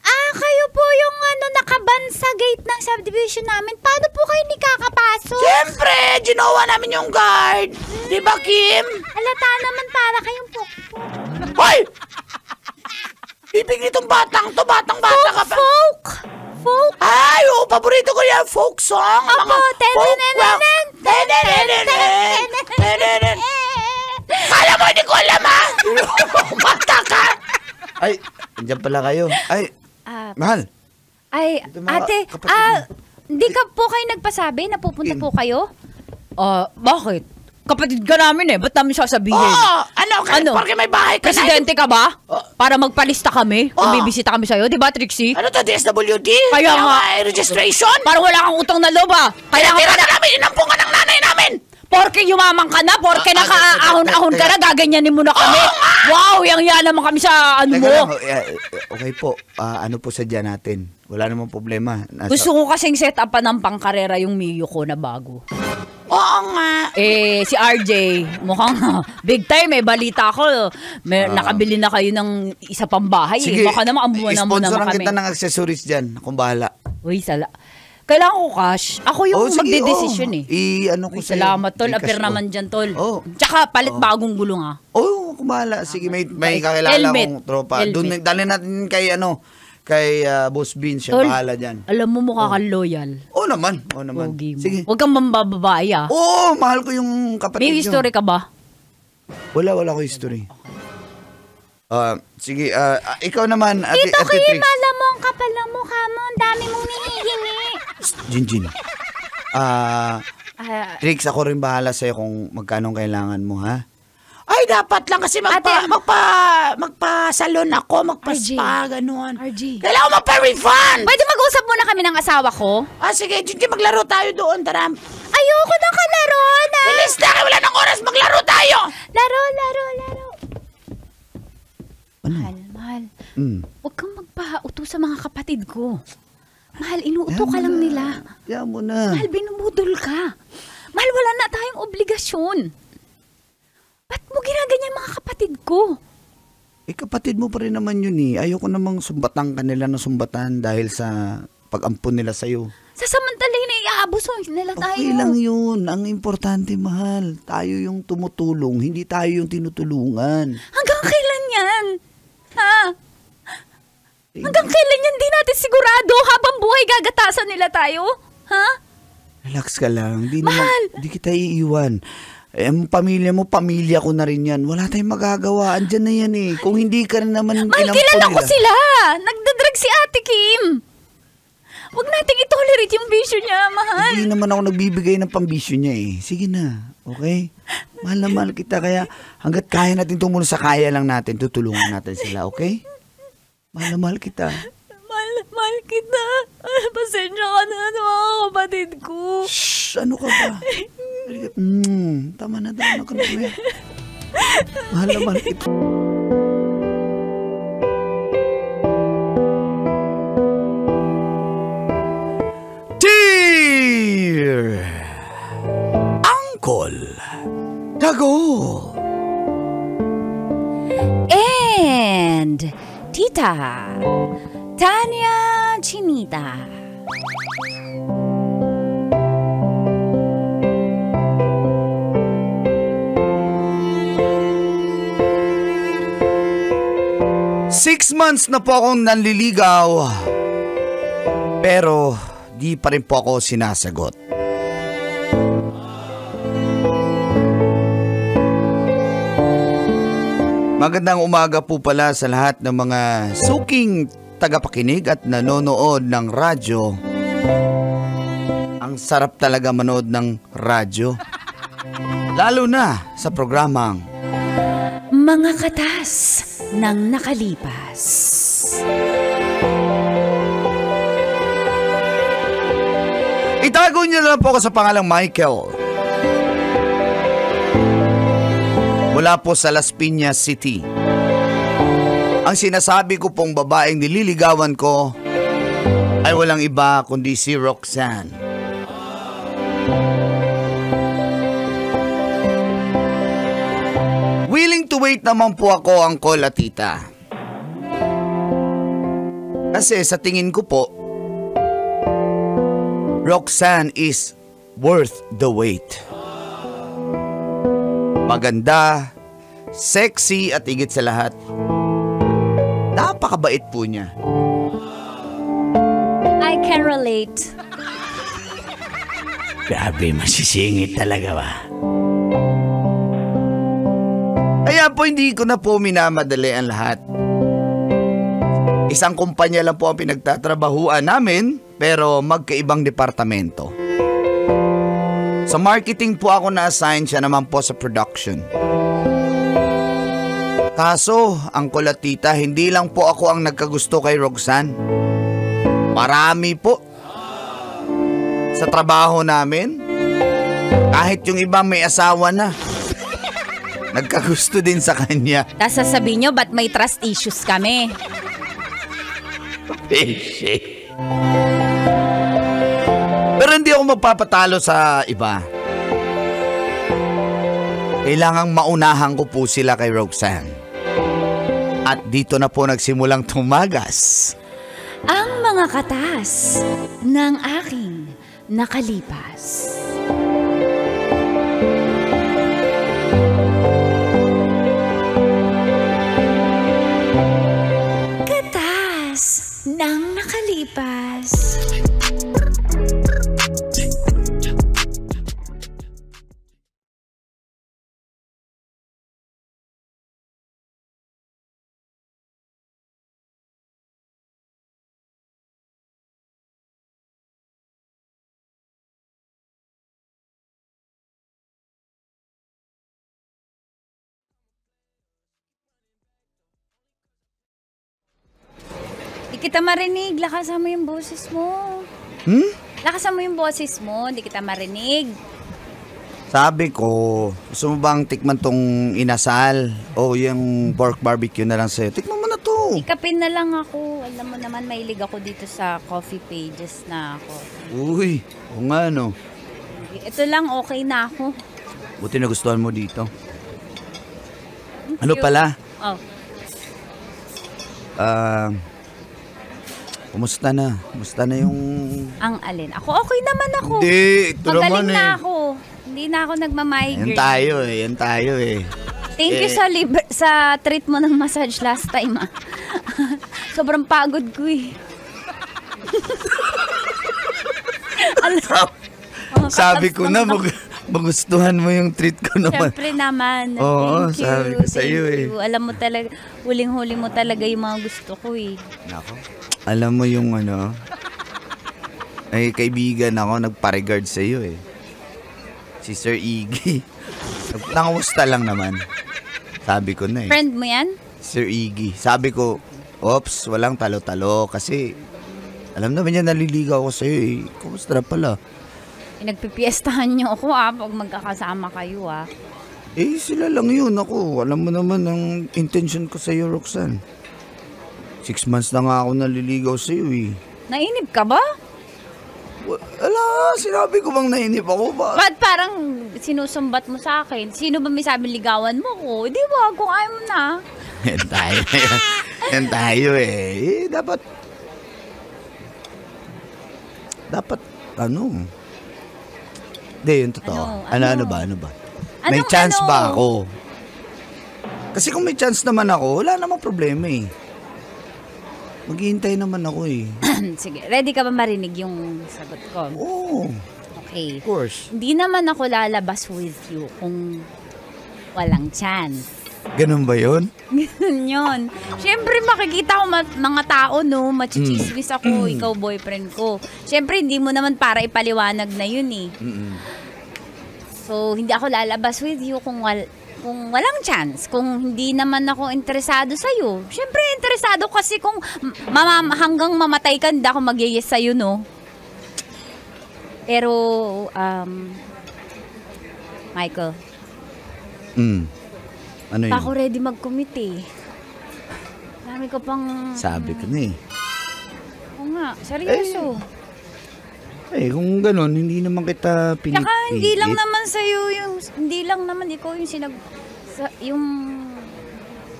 Ah, kayo po yung nakaban sa gate ng subdivision namin. Paano po kayo nikakapasok? Siyempre, ginawa namin yung guard. Di ba, Kim? Halata naman para kayong po. Hoy! Bibig nitong batang to, batang-bata ka pa. Folk! Ay, paborito ko yan, folk song. Opo, folk rock. Tenenenen. Kala mo, hindi ko alam, ha? Mata ka. Ay, andyan pala kayo. Ay, mahal. Ay, Ito mga ate, kapatid mo. hindi ka po kayo nagpasabi na pupunta Kim. po kayo? Bakit? Kapatid ka namin ba't namin sasabihin? Oo, Ano? Porque may bahay ka na. Presidente ka ba? Para magpalista kami kung Oh. bibisita kami sa'yo, di ba Trixie? Ano to, DSWD? Kaya nga. Registration? Parang wala kang utang na loob Kaya Kaya tira nga na namin, inampung ka ng nanay namin. porke yumamang ka na, porke nakaahon-ahon ka na, gaganyanin mo na kami. Wow, yang-yan naman kami sa Teka mo. lang, okay po. Ano po sadya natin? Wala namang problema. Gusto ko kasing set up ng pangkarera yung Mio ko na bago. Oo nga. Si RJ, mukhang big time balita ko. Nakabili na kayo ng isa pang bahay. Baka naman ambunan mo naman sponsoran kami. kita ng accessories dyan. Akong bahala. Uy, kailangan ko cash. Ako yung magdedesisyon Ano ko sa'yo. Salamat, tol. Bigkas Apir ko. naman dyan, tol. Oh. Tsaka, palit bagong gulong, Akong bahala. Sige, may kakilala Helmet. kong tropa. Helmet. Doon, dali natin kay Boss Bean. Siya Tol, bahala dyan. alam mo, mukha kang loyal. Oo naman. Pogi mo. Sige. Huwag kang mambababae, Oo, mahal ko yung kapatid May nyo. history ka ba? Wala ko history. Sige, ikaw naman, Ate Tito Kim, Trix. alam mo, ang kapal ng mukha mo. Ang dami mong hinihingi. Jinjin. Trix, ako rin bahala sa'yo kung magkano kailangan mo, ha? Ay, dapat lang kasi magpa-salon ako, magpa-spa, RJ. ganun. RJ. Kailangan ko magpa-refund. Pwede mag-usap muna kami ng asawa ko? Sige, Jinji, maglaro tayo doon, tara. Ayoko na kalaro na. Bilis na, wala ng oras, maglaro tayo. Laro. Ano? Mahal. Huwag kang magpauto sa mga kapatid ko. Mahal, inuuto ka lang nila. Kaya mo na. Mahal, binubudol ka. Mahal, wala na tayong obligasyon. Ba't mo ginaganyan mga kapatid ko? Kapatid mo pa rin naman yun eh. Ayoko namang sumbatan kanila ng sumbatan dahil sa pag-ampun nila sa'yo. Sasamantalay na iaabuso nila tayo. Okay lang yun. Ang importante, mahal. Tayo yung tumutulong, hindi tayo yung tinutulungan. Hanggang kailan yan? Ha? Hanggang kailan yan? Di natin sigurado. Habang buhay gagatasan nila tayo. Ha? Relax ka lang. Mahal! Di kita iiwan. Ang pamilya mo, pamilya ko na rin yan. Wala tayong magagawa. Andyan na yan eh. Kung hindi ka rin naman Mahal, kilala ko sila. Nagdadrag si Ate Kim. Huwag nating itolerate yung bisyo niya, mahal. Hindi naman ako nagbibigay ng pambisyo niya eh. Sige na. Okay? Mahal na mahal kita. Kaya hanggat kaya natin tumulong sa kaya lang natin, tutulungan natin sila. Okay? Mahal na mahal kita. mahal kita. Pasensya ka na sa mga kapatid ko. Shh, ano ka ba? Tama na, ka na. Mahal naman ito. Dear Uncle Dagol And Tita Tanya Chinita. Six months na po akong nanliligaw, pero di pa rin po ako sinasagot. Magandang umaga po pala sa lahat ng mga suking tagapakinig at nanonood ng radyo. Ang sarap talaga manood ng radyo, lalo na sa programang Mga Katas ng Nakalipas. Itago niyo na lang po ako sa pangalang Michael. Mula po sa Las Piñas City. Ang sinasabi ko pong babaeng nililigawan ko ay walang iba kundi si Roxanne. Willing to wait naman po ako, Uncle at Tita. Kasi sa tingin ko po, Roxanne is worth the wait. Maganda, sexy at higit sa lahat, napakabait po niya. I can relate. Grabe, masisingit talaga ba? Kaya po hindi ko na po minamadali ang lahat. Isang kumpanya lang po ang pinagtatrabahuan namin, pero magkaibang departamento. Sa marketing po ako na-assign, siya naman po sa production. Kaso, Uncle at Tita, hindi lang po ako ang nagkagusto kay Roxanne. Marami po. Sa trabaho namin, kahit yung iba may asawa na, nagkagusto din sa kanya. Tapos sasabihin nyo, ba't may trust issues kami? Pero hindi ako magpapatalo sa iba. Kailangang maunahan ko po sila kay Roxanne. At dito na po nagsimulang tumagas Ang mga katas ng aking nakalipas. Katas ng nakalipas. Di kita marinig. Lakasan mo yung boses mo. Lakasan mo yung boses mo. Di kita marinig. Sabi ko, gusto mo bang tikman tong inasal? O yung pork barbecue na lang sa'yo? Tikman mo na to. Ikapin na lang ako. Alam mo naman, mahilig ako dito sa coffee pages na ako. Uy, o nga no. Ito lang, okay na ako. Buti nagustuhan mo dito. Ano pala? Oh. Kumusta na? Kumusta na yung... Ang alin? Ako, okay naman ako. Hindi, ito naman magaling na ako. Hindi na ako nagmamigrate. Yan tayo eh. Thank you sa treat mo ng massage last time ah. Sobrang pagod ko eh. Sabi ko na, magustuhan mo yung treat ko naman. Siyempre naman. Oo, Thank you. sabi ko sa'yo eh. Alam mo talaga, huling-huli mo talaga yung mga gusto ko eh. Nako. Alam mo yung ay kaibigan ako, nagpa-regard sa'yo eh. Si Sir Iggy. Nangamusta lang naman. Sabi ko na eh. Friend mo yan? Sir Iggy. Sabi ko, oops, walang talo-talo kasi Alam naman niya naliligaw ako sa'yo eh. Kumusta na pala? Nagpipiestahan niyo ako pag magkakasama kayo Eh, sila lang yun. Ako, alam mo naman ang intention ko sa'yo, Roxanne. 6 months na nga ako naliligaw sa'yo eh. Nainip ka ba? Ala, sinabi ko bang nainip ako ba? Ba't parang sinusumbat mo sa akin? Sino ba may sabi ligawan mo ko? Di ba, kung ayaw mo na. Yan tayo. Yan tayo eh. Dapat, Hindi, yun totoo. Ano ba? May chance ba ako? Kasi kung may chance naman ako, wala namang problema eh. Maghihintay naman ako eh. Sige, ready ka ba marinig yung sagot ko? Oo. Okay. Of course. Hindi naman ako lalabas with you kung walang chance. Ganun ba yun? Ganun yun. Siyempre, makikita ko mga tao, no? Machichismis ako, ikaw boyfriend ko. Siyempre, hindi mo naman para ipaliwanag na yun eh. So, hindi ako lalabas with you kung walang chance. Kung hindi naman ako interesado sa'yo. Siyempre, interesado kasi kung hanggang mamatay ka, hindi ako mag-yes sa'yo, no? Pero, Michael. Ano yun? Pa ako ready mag-commit eh. Dami ko pang... Sabi ko na eh. Oo nga, seryoso. Kung ganun, hindi naman kita pinipilit. Saka hindi lang naman sa'yo hindi lang naman ikaw yung yung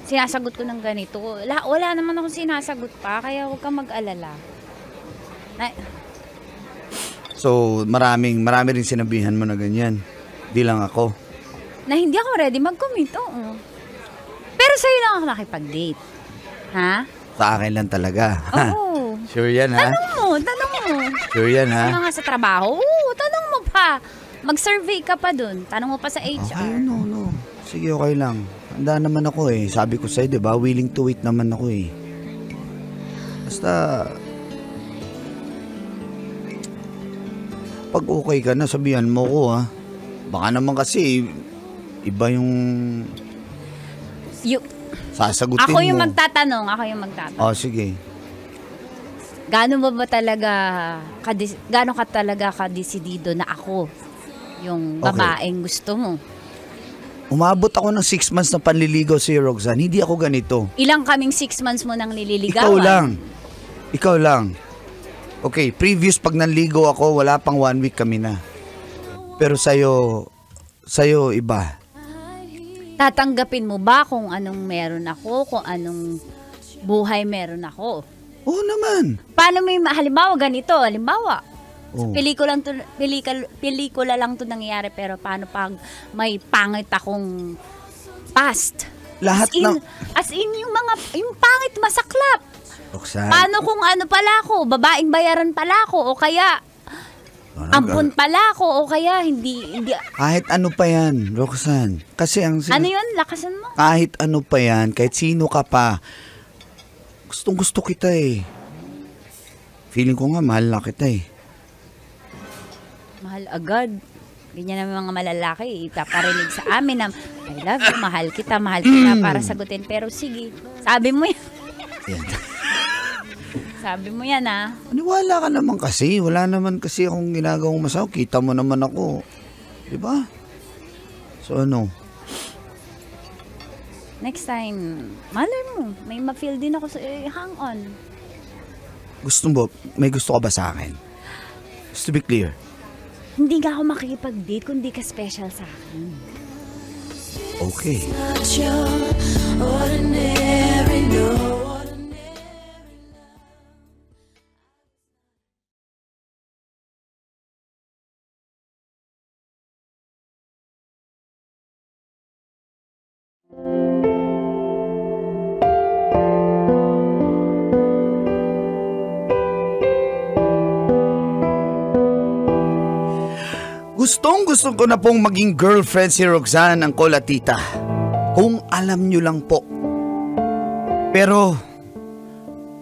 sinasagot ko ng ganito. Wala naman akong sinasagot pa, kaya huwag kang mag-alala. So, marami rin sinabihan mo na ganyan. Di lang ako. Na hindi ako ready mag-commit, oo. Pero sa'yo lang ako nakipag-date. Ha? Sa akin lang talaga. Oo. Sure yan, ha? Tanong mo. Sure yan, ha? Mga sa trabaho? Oo, tanong mo pa. Mag-survey ka pa dun. Tanong mo pa sa HR. Okay, no. Sige, okay lang. Handa naman ako eh. Sabi ko sa'yo, diba? Willing to wait naman ako eh. Basta... Pag okay ka na, sabihan mo ko, ha? Baka naman kasi, iba yung... sasagutin Ako yung mo. magtatanong. Oh, sige. Gaano ka talaga kadesidido na ako yung babaeng gusto mo? Umabot ako ng 6 months na panliligaw si Roxanne. Hindi ako ganito. Ilang kaming 6 months mo nang nililigawan? Ikaw lang. Okay, previous pag nanligaw ako, wala pang 1 week kami na. Pero sa'yo iba. Tatanggapin mo ba kung anong meron ako, kung anong buhay meron ako? Oo naman. Paano halimbawa ganito, Oh. pelikula lang to nangyayari, pero paano pag may pangit akong past? Lahat As in yung pangit masaklap. Roxanne. Paano kung ano pala ako, babaeng bayaran pala ako, o kaya ampun pala ako, o kaya hindi. Kahit ano pa yan, Roxanne. Kasi Ano yun? Lakasan mo? Kahit ano pa yan, kahit sino ka pa, gustong gusto kita eh. Feeling ko nga, mahal na kita eh. Mahal agad. Ganyan naman mga malalaki, ipaparinig sa amin na I love you, mahal kita para sagutin. Pero sige, sabi mo yan. Sabi mo yan, ha? Maniwala ka naman kasi. Wala naman kasi akong ginagawang masama. Kita mo naman ako. Diba? So ano? Next time, malay mo, may ma-feel din ako sa hang on. May gusto ka ba sa akin? Just to be clear. Hindi ka ako makikipag-date kung di ka special sa akin. Okay. Gustong-gusto ko na pong maging girlfriend si Roxanne, Angkol at Tita. Kung alam nyo lang po. Pero,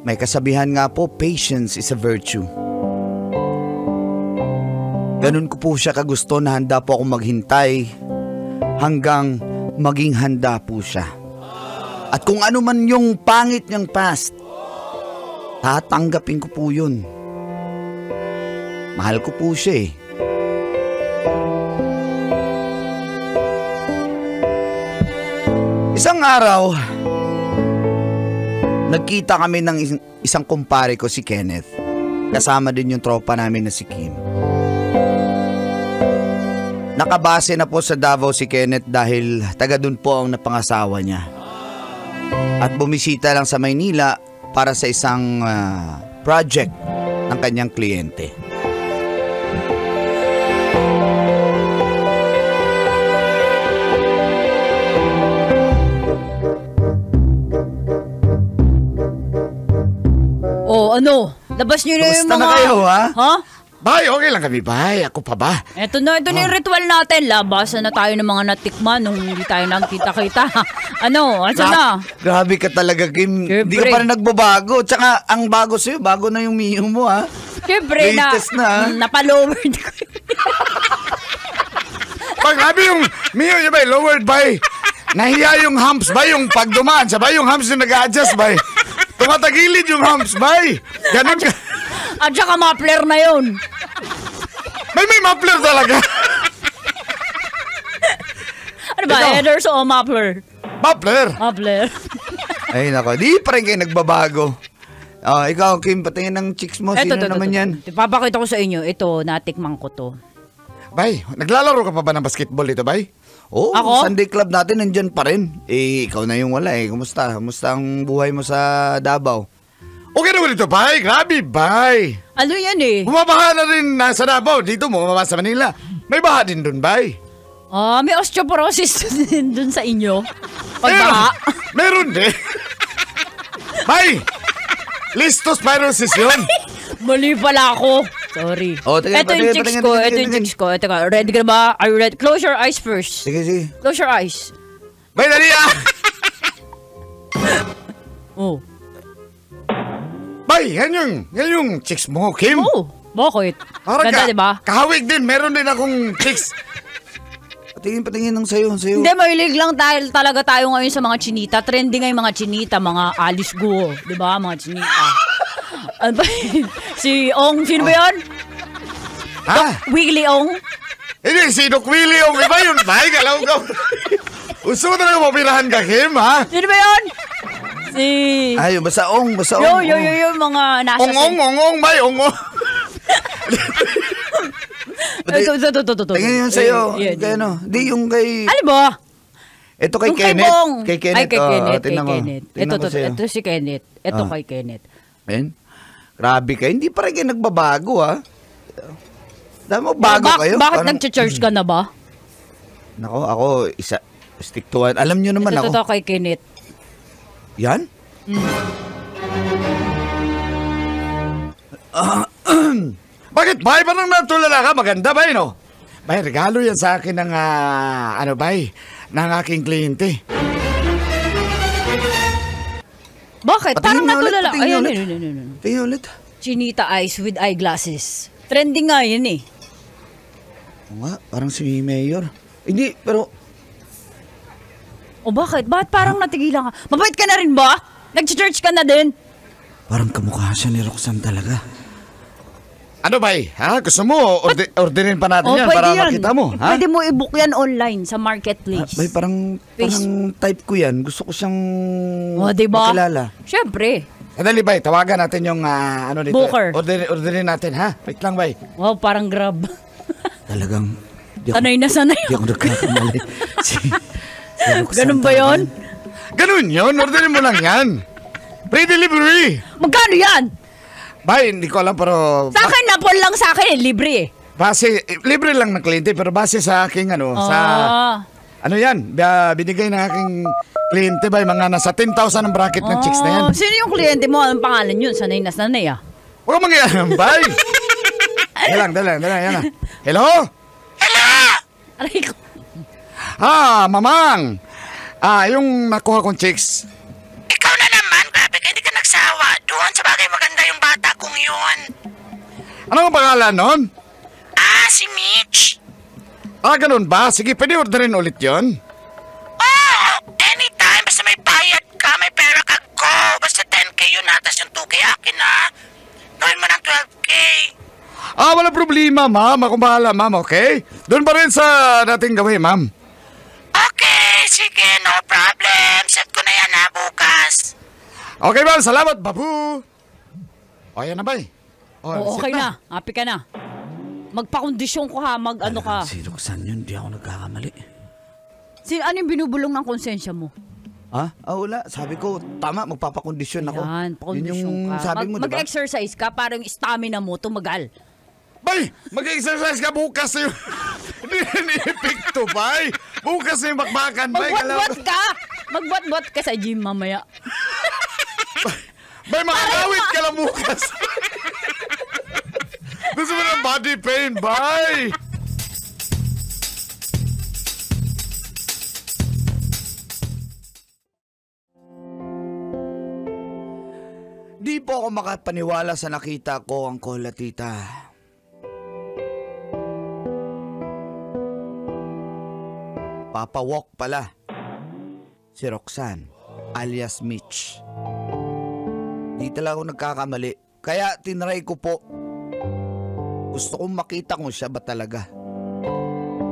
may kasabihan nga po, patience is a virtue. Ganun ko po siya kagusto na handa po ako maghintay hanggang maging handa po siya. At kung ano man yung pangit niyang past, tatanggapin ko po yun. Mahal ko po siya eh. Isang araw, nagkita kami ng isang kumpare ko, si Kenneth. Kasama din yung tropa namin na si Kim. Nakabase na po sa Davao si Kenneth dahil taga dun po ang napangasawa niya. At bumisita lang sa Maynila para sa isang project ng kanyang kliyente. Oh, ano? Labas niyo na yung Kamusta mga... na kayo, ha? Ha? Bay, okay lang kami, bay. Ako pa ba? Ito na yung ritual natin. Labasan na tayo ng mga natikman nung hindi tayo nakita-kita. Ano? Asa na? Grabe ka talaga, Kim. Siyempre. Hindi ka pa rin nagbabago. Tsaka, ang bago sa'yo, bago na yung Mio mo, ha? Siyempre Latest na. Napalowered ko. Pag grabe yung Mio niya, bay, lowered, bay. Nahiya yung humps, bay, yung pagdumaan. Sabay yung humps yung nag-a-adjust, bay. Tumatagilid yung humps, bay. Ganun ka. At saka muffler na yun. May muffler talaga. Ano ba? Ikaw. Headers o muffler? Muffler. Muffler. Ay, nako. Di pa rin kayo nagbabago. Oh, ikaw, Kim, patingin ng chicks mo. Sino naman yan? Papakita ko sa inyo. Ito, natikman ko to. Bay, naglalaro ka pa ba ng basketball dito, bay? Oo, Ako? Sunday club natin nandyan pa rin. Eh, ikaw na yung wala eh. Kumusta? Kumusta ang buhay mo sa Davao? Okay naman dito, bay. Grabe, bay. Ano yan eh? Bumabaha na rin sa Davao. Dito mo, bumaba sa Manila. May baha din dun, bay. May osteoporosis din dun sa inyo. Pagbaha. Meron din. Bay, listospirosis yun. Mali pala ako. Sorry. Oh, tingnan, Ito yung chicks ko. tingnan. Ito yung chicks ko. Ito ka. Ready ka na ba? Are you ready? Close your eyes first. Sige, sige. Close your eyes. Bay, dali ah. Oh. Bay, yan yung chicks mo, Kim. Oh. Bakit? Parang Ganda, diba? kahawig din. Meron din akong chicks. Patingin ng sayo. Hindi, mahilig lang talaga tayo ngayon sa mga chinita. Trending nga yung mga chinita, mga Alice Guo. Diba? Mga chinita. Ano ba yun? Si Ong, sino ba yun? Ha? Wiggly Ong? Hindi, si Doc Willie yung iba yun. Bay, galaw-gaw. Gusto mo talaga mapirahan ka, Kim, ha? Sino ba yun? Si... Ay, basta ong. Yung mga nasa... Ong, bay, ong. Ito. Tingin yung sayo. Yan. Kay ano? Di yung kay... Ano ba? Ito kay Yung Kenneth. Bong. Kay Kenneth. Ay, kay Kenneth. tingnan ko. Tingnan ko sa'yo. Ito si Kenneth. Ito Ah. kay Kenneth. Ayan. Grabe ka. Hindi pa rin kayo nagbabago, ha? Dami mo, bago kayo. Bakit Parang- nag-church ka na ba? Nako, ako, stick to one. Alam nyo naman Ito ako. kay Kenneth. Yan? Bakit, bay? Parang natulala ka. Maganda, bay, no? Bay, regalo yan sa akin ng, ng aking kliyente. Bakit? Parang Patingin ulit, natulala. patingin Ayun, ulit. yun. Tingnan ulit. Chinita eyes with eyeglasses. Trending nga yun eh. Oo nga, parang si Mayor. Hindi, pero... O bakit? Bakit parang natigilan ka? Mabait ka na rin ba? Nag-church ka na din? Parang kamukha siya ni Roxanne talaga. Ano, bay? Ha? Gusto mo? Orderin pa natin yan pwede para yan. makita mo, ha? Pwede mo i-book yan online sa marketplace. Bay, parang type ko yan. Gusto ko siyang O, diba? makilala. Siyempre. Sandali, bay. Tawagan natin yung, ano dito. Booker. Orderin natin, ha? Wait lang, bay. Wow, parang grab. Talagang... Sanay na sanay. Di ako nagkakamali. si Roxanne Ganun ba talaga. yun? Ganun yun. Orderin mo lang yan. Free delivery. Magkano yan? Bay, hindi ko alam pero... Sa akin, napol lang sa akin eh. Libre eh. Base, libre lang ng kliyente pero base sa aking sa... Ano yan? Binigay ng aking kliyente ba mga nasa 10,000 ang bracket ng chicks na yan. Sino yung kliyente mo? Anong pangalan yun? Sanay na sanay ah. Huwag mangyayang, bay. Yan lang. Hello? Aray ko. Mamang. Yung nakuha kong chicks. Ikaw na naman, grabe ka, hindi ka nagsawa. Doon sa bagay maganda yung bata kong yun. Ano ang pangalan nun? Si Mitch. Ganun ba? Sige, pwede orderin ulit yon. Anytime, basta may bayad ka, may pera ka, go. Basta 10K yun na, tas yung 2K akin na. Gawin mo ng 12K. Wala problema, ma'am. Ako bahala, ma'am, okay? Doon pa rin sa dating gawin, ma'am. Okay, sige, no problem. Set ko na yan ha, bukas. Okay, ma'am. Salamat, babu. O, yan na ba Oo, okay na. Happy ka na. Magpakondisyon ko ha, mag-ano ka. Si Roxanne yun, di ako nagkakamali. Ano yung binubulong ng konsensya mo? Ha? Wala. Sabi ko, tama, magpapakondisyon ako. Yan, pakondisyon Yun yung ka. sabi mo, diba? Mag-exercise ka para yung stamina mo tumagal. Bay, mag-exercise ka bukas yung... Hindi ni-epekto, bay. Bukas yung bakbakan, bay. Magbuat-buat ka! Magbuat-buat ka sa gym mamaya. Bay, makakawit ka lang bukas. Gusto mo ng body pain, bay. Di po ako makapaniwala sa nakita ko, Uncle at Tita. Papa Walk pala. Si Roxanne, alias Mitch. Di talaga ako nagkakamali. Kaya tinry ko po. Gusto kong makita kung siya ba talaga.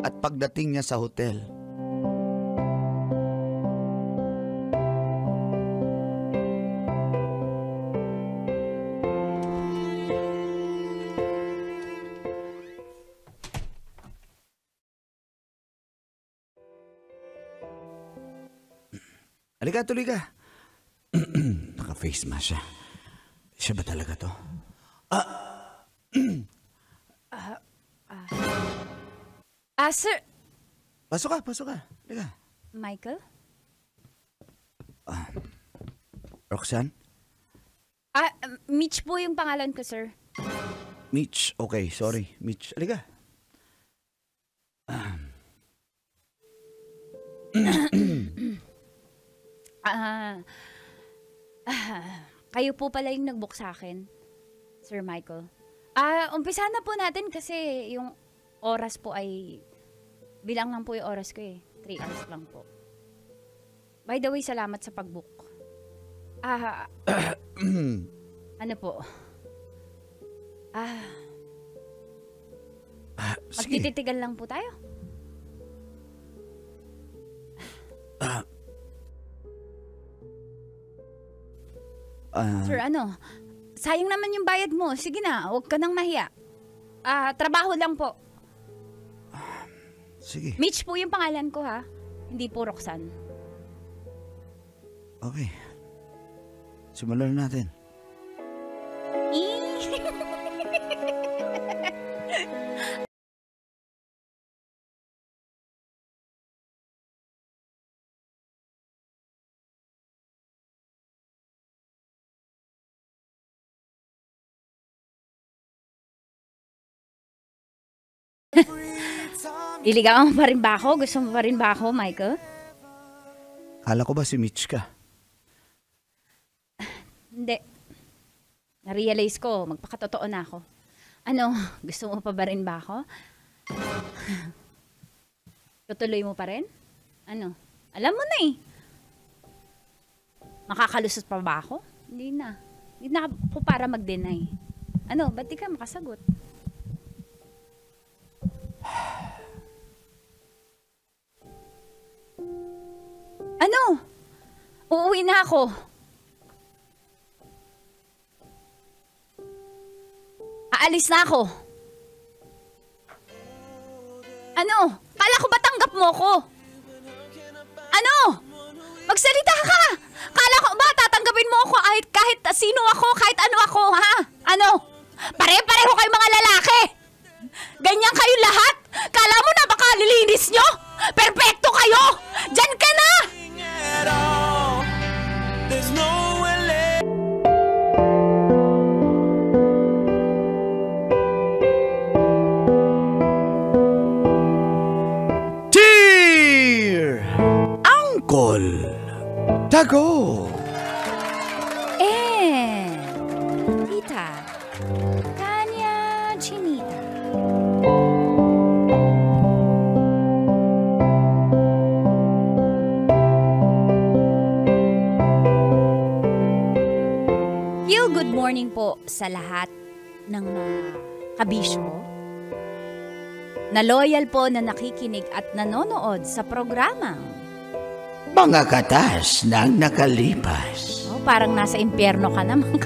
At pagdating niya sa hotel, halika, tuloy ka. Naka-face mask siya. Siya ba talaga to? Sir. Pasok ka. Halika. Michael? Roxanne? Mitch po yung pangalan ko, sir. Mitch. Okay, sorry. Mitch, halika. Kayo po pala yung nag-book sa akin, Sir Michael. Umpisa na po natin kasi yung oras po ay... Bilang lang po yung oras ko eh. 3 hours lang po. By the way, salamat sa pag-book. Ano po? Sige. Magtititigan lang po tayo. Sir, sayang naman yung bayad mo. Sige na, huwag ka nang mahiya. Trabaho lang po. Sige. Mitch po yung pangalan ko, ha? Hindi po Roxanne. Okay. Simulan na natin. Iligawan mo pa rin ba ako? Gusto mo pa rin ba ako, Michael? Kala ko ba si Mitch ka? Hindi. Na-realize ko, magpakatotoo na ako. Gusto mo pa ba rin ba ako? Tutuloy mo pa rin? Alam mo na eh. Makakalusot pa ba ako? Hindi na. Hindi na ako para mag-deny. Ba't di ka makasagot? Uuwi na ako. Aalis na ako. Kala ko ba tanggap mo ko? Magsalita ka! Kala ko ba tatanggapin mo ako kahit sino ako, kahit ano ako, ha? Pare-pareho kayo mga lalaki! Ganyan kayo lahat? Kala mo napakalilinis nyo? Perpekto kayo! Diyan ka na! Cheer! Uncle Dago! Tita Tanya Chinita. Good morning po sa lahat ng kabisyo, na loyal po na nakikinig at nanonood sa programang Mga katas ng nakalipas. oh, parang nasa impyerno ka naman.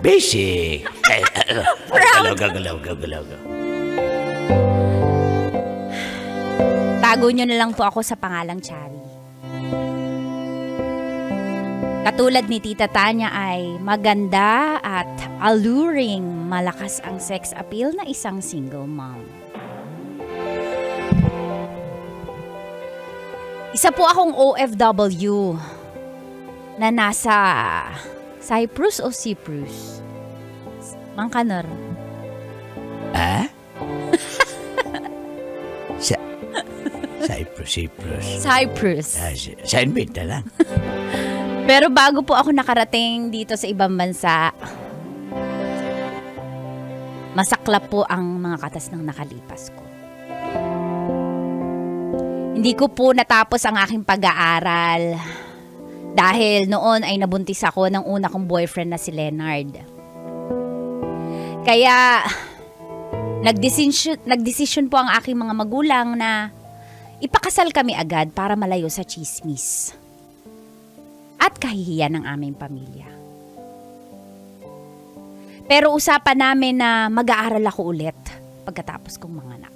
Basic. Galaw. Tago nyo na lang po ako sa pangalang Chari. Katulad ni Tita Tanya ay maganda at alluring, malakas ang sex appeal na isang single mom. Isa po akong OFW na nasa Cyprus o Cyprus? Mangkanor. Ha? Cyprus. Sa inventa lang. Pero bago po ako nakarating dito sa ibang bansa, masaklap po ang mga katas ng nakalipas ko. Hindi ko po natapos ang aking pag-aaral dahil noon ay nabuntis ako ng una kong boyfriend na si Leonard. Kaya nagdesisyon po ang aking mga magulang na ipakasal kami agad para malayo sa chismis at kahihiyan ng aming pamilya. Pero usapan namin na mag-aaral ako ulit pagkatapos kong manganak.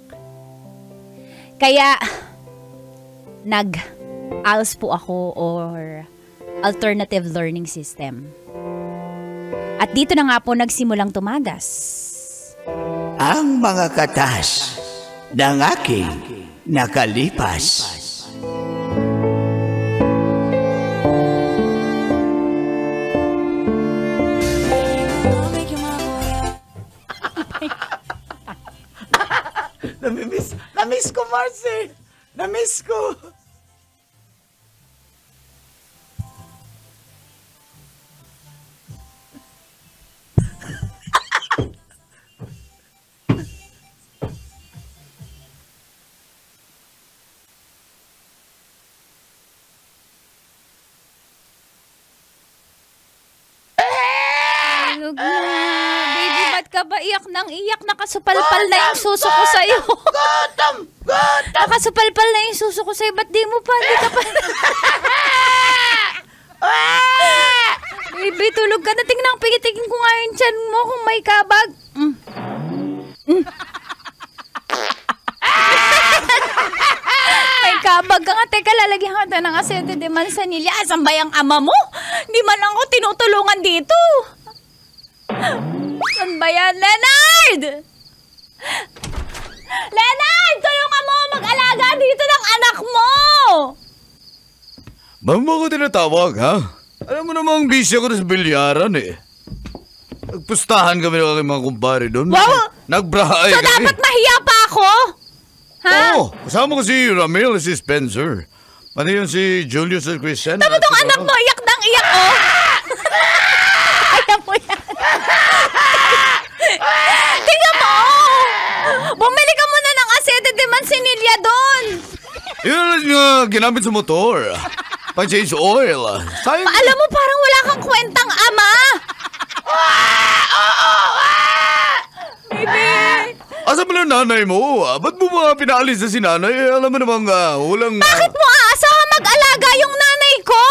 Kaya nag-ALS po ako or Alternative Learning System. At dito na nga po nagsimulang tumagas Ang mga katas ng aking nakalipas. Namiss ko, Marcy. Namiss ko. Tulog na. Baby, ba't ka ba iyak nang iyak? Nakasupalpal na yung suso ko sa'yo. Gutom! Nakasupalpal na yung suso ko sa'yo. Ba't di mo pa? Di ka pa. Baby, tulog ka na. Tingnan, pigitigin ko nga yung tiyan mo kung may kabag. May kabag ka nga. Teka, lalagyan ka ng asete de manzanilla. Asan ba yung ama mo? Di man lang ako tinutulungan dito. Saan ba yan? Leonard! Leonard! Tulungan mo mag-alaga dito ng anak mo! Ba't mo ako tinatawag, ha? Alam mo namang busy ako sa bilyaran, eh. Nagpustahan kami ng aking mga kumpare doon. Wow! Nagbrahay So kami. dapat mahiya pa ako? Ha? Oo, kasama ko si Ramil, si Spencer. Pati yun si Julius at Christian. Tama tong anak mo, iyak nang iyak, oh! Ayaw mo yan. Tingnan mo, oh! Bumili ka muna ng asete de manzanilla doon. Yun lang nga ginamit sa motor. Pang-change oil. Sayang. Alam mo, parang wala kang kwentang ama. Baby! Asa pala nanay mo? Ba't mo ba pinaalis na si nanay? Alam mo namang walang... Bakit mo aasahan mag-alaga yung nanay ko?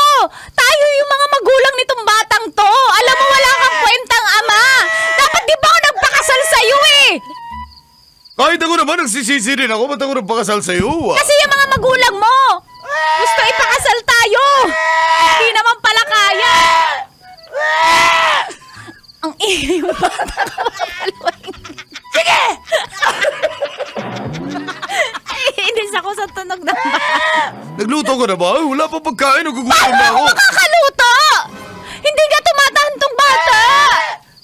Tayo yung mga magulang nitong batang to. Alam mo, wala kang kwentang ama. Dapat di ba ako nagpakasal sa'yo eh? Kahit ako naman, nagsisisi rin ako. Ba't ako nagpakasal sa'yo? Kasi yung mga magulang mo, gusto ipakasal tayo. Hindi naman pala kaya. Ang ingay mo ba? Sige! Inis ako sa tunog ng bata. Nagluto ko na ba? Wala pa pagkain. Nagugutom na ako. Makakaluto! Hindi ka tumatahantong bata!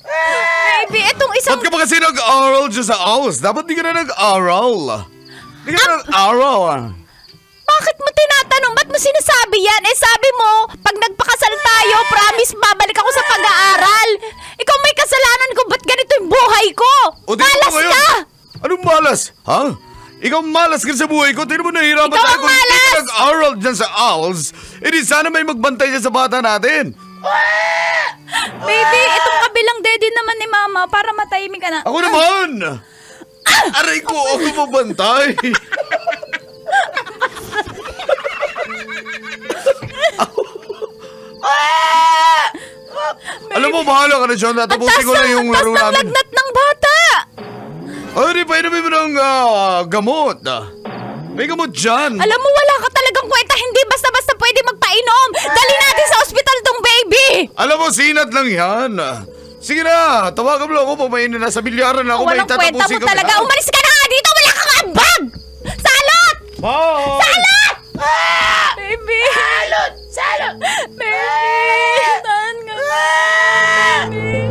Baby, itong isang... Ba't ka pa kasi nag-aral dyan sa house? Dapat di ka na nag-aral. Di ka na nag-aral. Bakit mo tinatanong? Ba't mo sinasabi yan? Eh sabi mo, pag nagpakasal tayo, promise babalik ako sa pag-aaral. Ikaw may kasalanan ko, ba't ganito yung buhay ko? O, di Malas ba ngayon? ka! Anong malas? Ha? Ikaw malas ka sa buhay ko. Tingnan mo nahihirapan Ikaw tayo ang kung hindi malas! ka nag-aral dyan sa owls. Eh di sana may magbantay dyan sa bata natin. Baby, itong kabilang dede naman ni Mama para matahimik ka na. Ako naman! Aray ko, ako mabantay. Alam mo, bahala ka na dyan. Tatapusin ko lang yung laro namin. Lagnat ng bata! Ay, painumin mo ng gamot. May gamot dyan. Alam mo, wala ka talagang kwenta. Hindi basta-basta pwede magpainom. Dali natin sa ospital tong baby. Alam mo, sinat lang yan. Sige na, tawagan mo lang ako. Pamainin na sa bilyaran na ako. Walang kwenta mo talaga. Umalis ka na nga dito. Wala kang ambag. Salot! Bye! Salot! Baby! Salot! Salot! Baby! Saan ka na? Baby!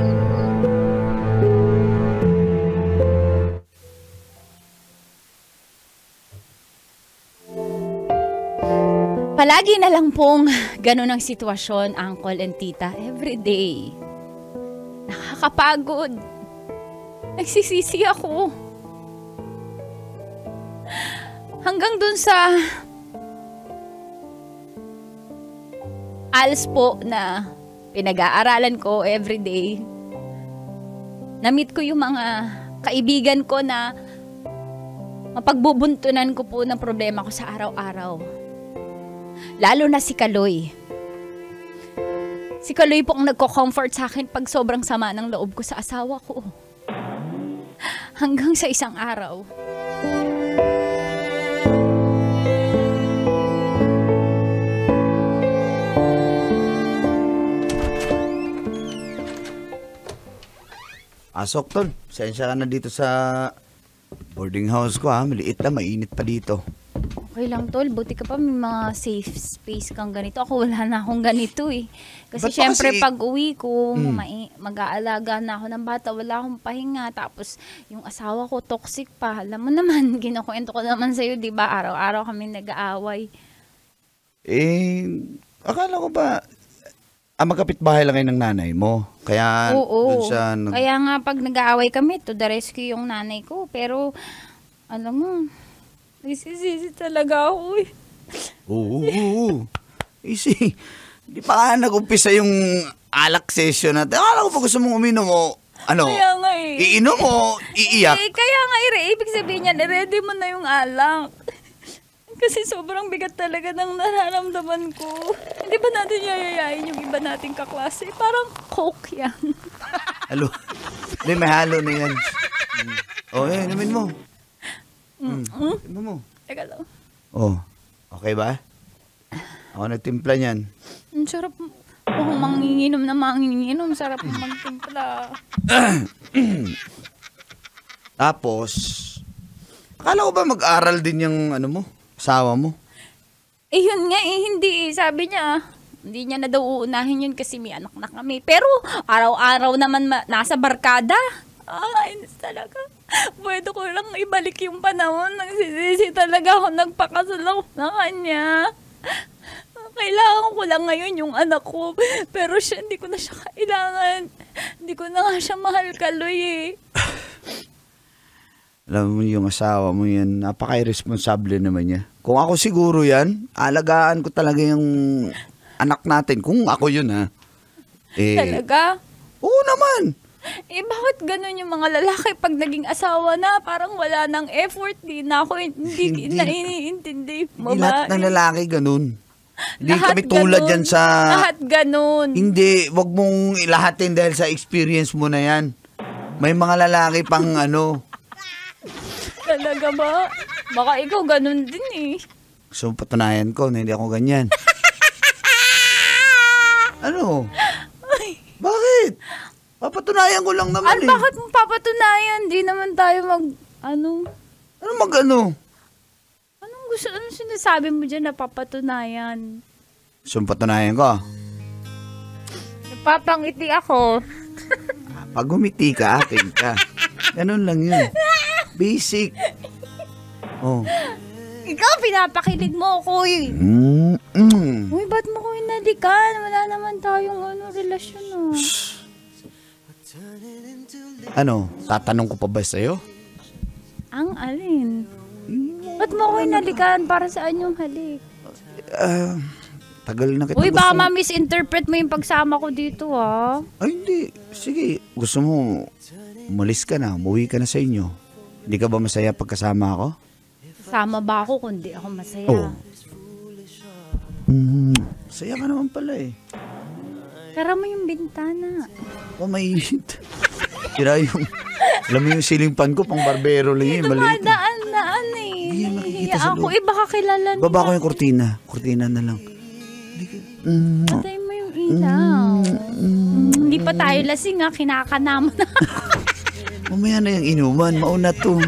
Palagi na lang pong ganun ang sitwasyon, Uncle and Tita, everyday. Nakakapagod. Nagsisisi ako. Hanggang dun sa ALS po na pinag-aaralan ko everyday. Na-meet ko yung mga kaibigan ko na mapagbubuntunan ko po ng problema ko sa araw-araw. Lalo na si Kaloy. Si Kaloy po ang nagko-comfort sa akin pag sobrang sama ng loob ko sa asawa ko. Hanggang sa isang araw. Asok, tol. Sensya ka na dito sa boarding house ko, ha. Maliit na, mainit pa dito. Okay lang, tol. Buti ka pa may mga safe space kang ganito. Ako wala na akong ganito eh. Kasi Ba't syempre kasi- pag uwi ko, mag-aalaga na ako ng bata, wala akong pahinga. Tapos yung asawa ko toxic pa. Alam mo naman, kinukwento ko naman sa'yo, di ba? Araw-araw kami nag-aaway. Akala ko ba, magkapit-bahay lang kayo ng nanay mo. Kaya, Oo. dun siya Kaya nga pag nag-aaway kami, to the rescue yung nanay ko. Pero, alam mo, nagsisisi talaga ako eh. Oo. Easy. Di pa nga nag-umpisa yung alak session natin. Akala ko pa gusto mong uminom mo. Ano? Kaya nga eh. Iinom mo, iiyak. Kaya nga ibig sabihin niyan, ready mo na yung alak. Kasi sobrang bigat talaga ng nararamdaman ko. Hindi ba natin yayayain yung iba nating kaklase? Parang coke yan. Halo. Hindi, may halo na yan. Inumin mo. Inumin mo. Teka lang. Okay ba? Ako nagtimpla niyan. Ang sarap. Manginginom na manginginom. Sarap magtimpla. Tapos, akala ko ba mag-aral din yung asawa mo? Yun nga hindi. Sabi niya, hindi niya na daw uunahin yun kasi may anak na kami. Pero araw-araw naman nasa barkada. Inis talaga. Pwede ko lang ibalik yung panahon. Nagsisisi talaga ako nagpakasal ako na kanya. Kailangan ko lang ngayon yung anak ko. Pero siya, hindi ko na siya kailangan. Hindi ko na nga siya mahal, Kaloy eh. Alam mo yung asawa mo yan, napaka-irresponsable naman niya. Kung ako siguro yan, alagaan ko talaga yung anak natin. Kung ako yun, ha. Talaga? Oo naman. Bakit ganun yung mga lalaki pag naging asawa na? Parang wala nang effort. Di na ako, hindi naiintindi. Hindi lahat ng lalaki ganun. Hindi Lahat kami tulad ganun. yan sa... Lahat ganun. Hindi, wag mong ilahatin dahil sa experience mo na yan. May mga lalaki pang Talaga ba? Baka ikaw ganun din eh. So, patunayan ko na hindi ako ganyan. Ano? Bakit? Papatunayan ko lang naman eh. Bakit mo papatunayan? Di naman tayo Ano? Anong sinasabi mo dyan na papatunayan? So, patunayan ko. Napapangiti ako. Pag umiti ka, akin ka. Ganun lang yun. Basic. Ikaw, pinapakilig mo ako eh. Uy, ba't mo ko inalikan? Wala naman tayong relasyon Tatanong ko pa ba sa'yo? Ang alin? Ba't mo ko inalikan? Para saan yung halik? Tagal na kita Uy, baka gusto. ma-misinterpret mo yung pagsama ko dito, ha? Ay, hindi. Sige, gusto mo, umalis ka na, umuwi ka na sa inyo. Hindi ka ba masaya pagkasama ako? Sama ba ako kung di ako masaya? Oo. Masaya ka naman pala eh. Tara mo yung bintana. Mainit. Tira yung, alam mo yung ceiling fan ko, pang barbero lang yun. Maliit. Daan eh. Hindi yan makikita Nahihiya sa ako. loob. Baka kilala nila. Baba ko yung kurtina. Kurtina na lang. Patay mo yung ilaw. Hindi pa tayo lasing ha. Kinakanama na. Mamaya na yung inuman. Mauna to.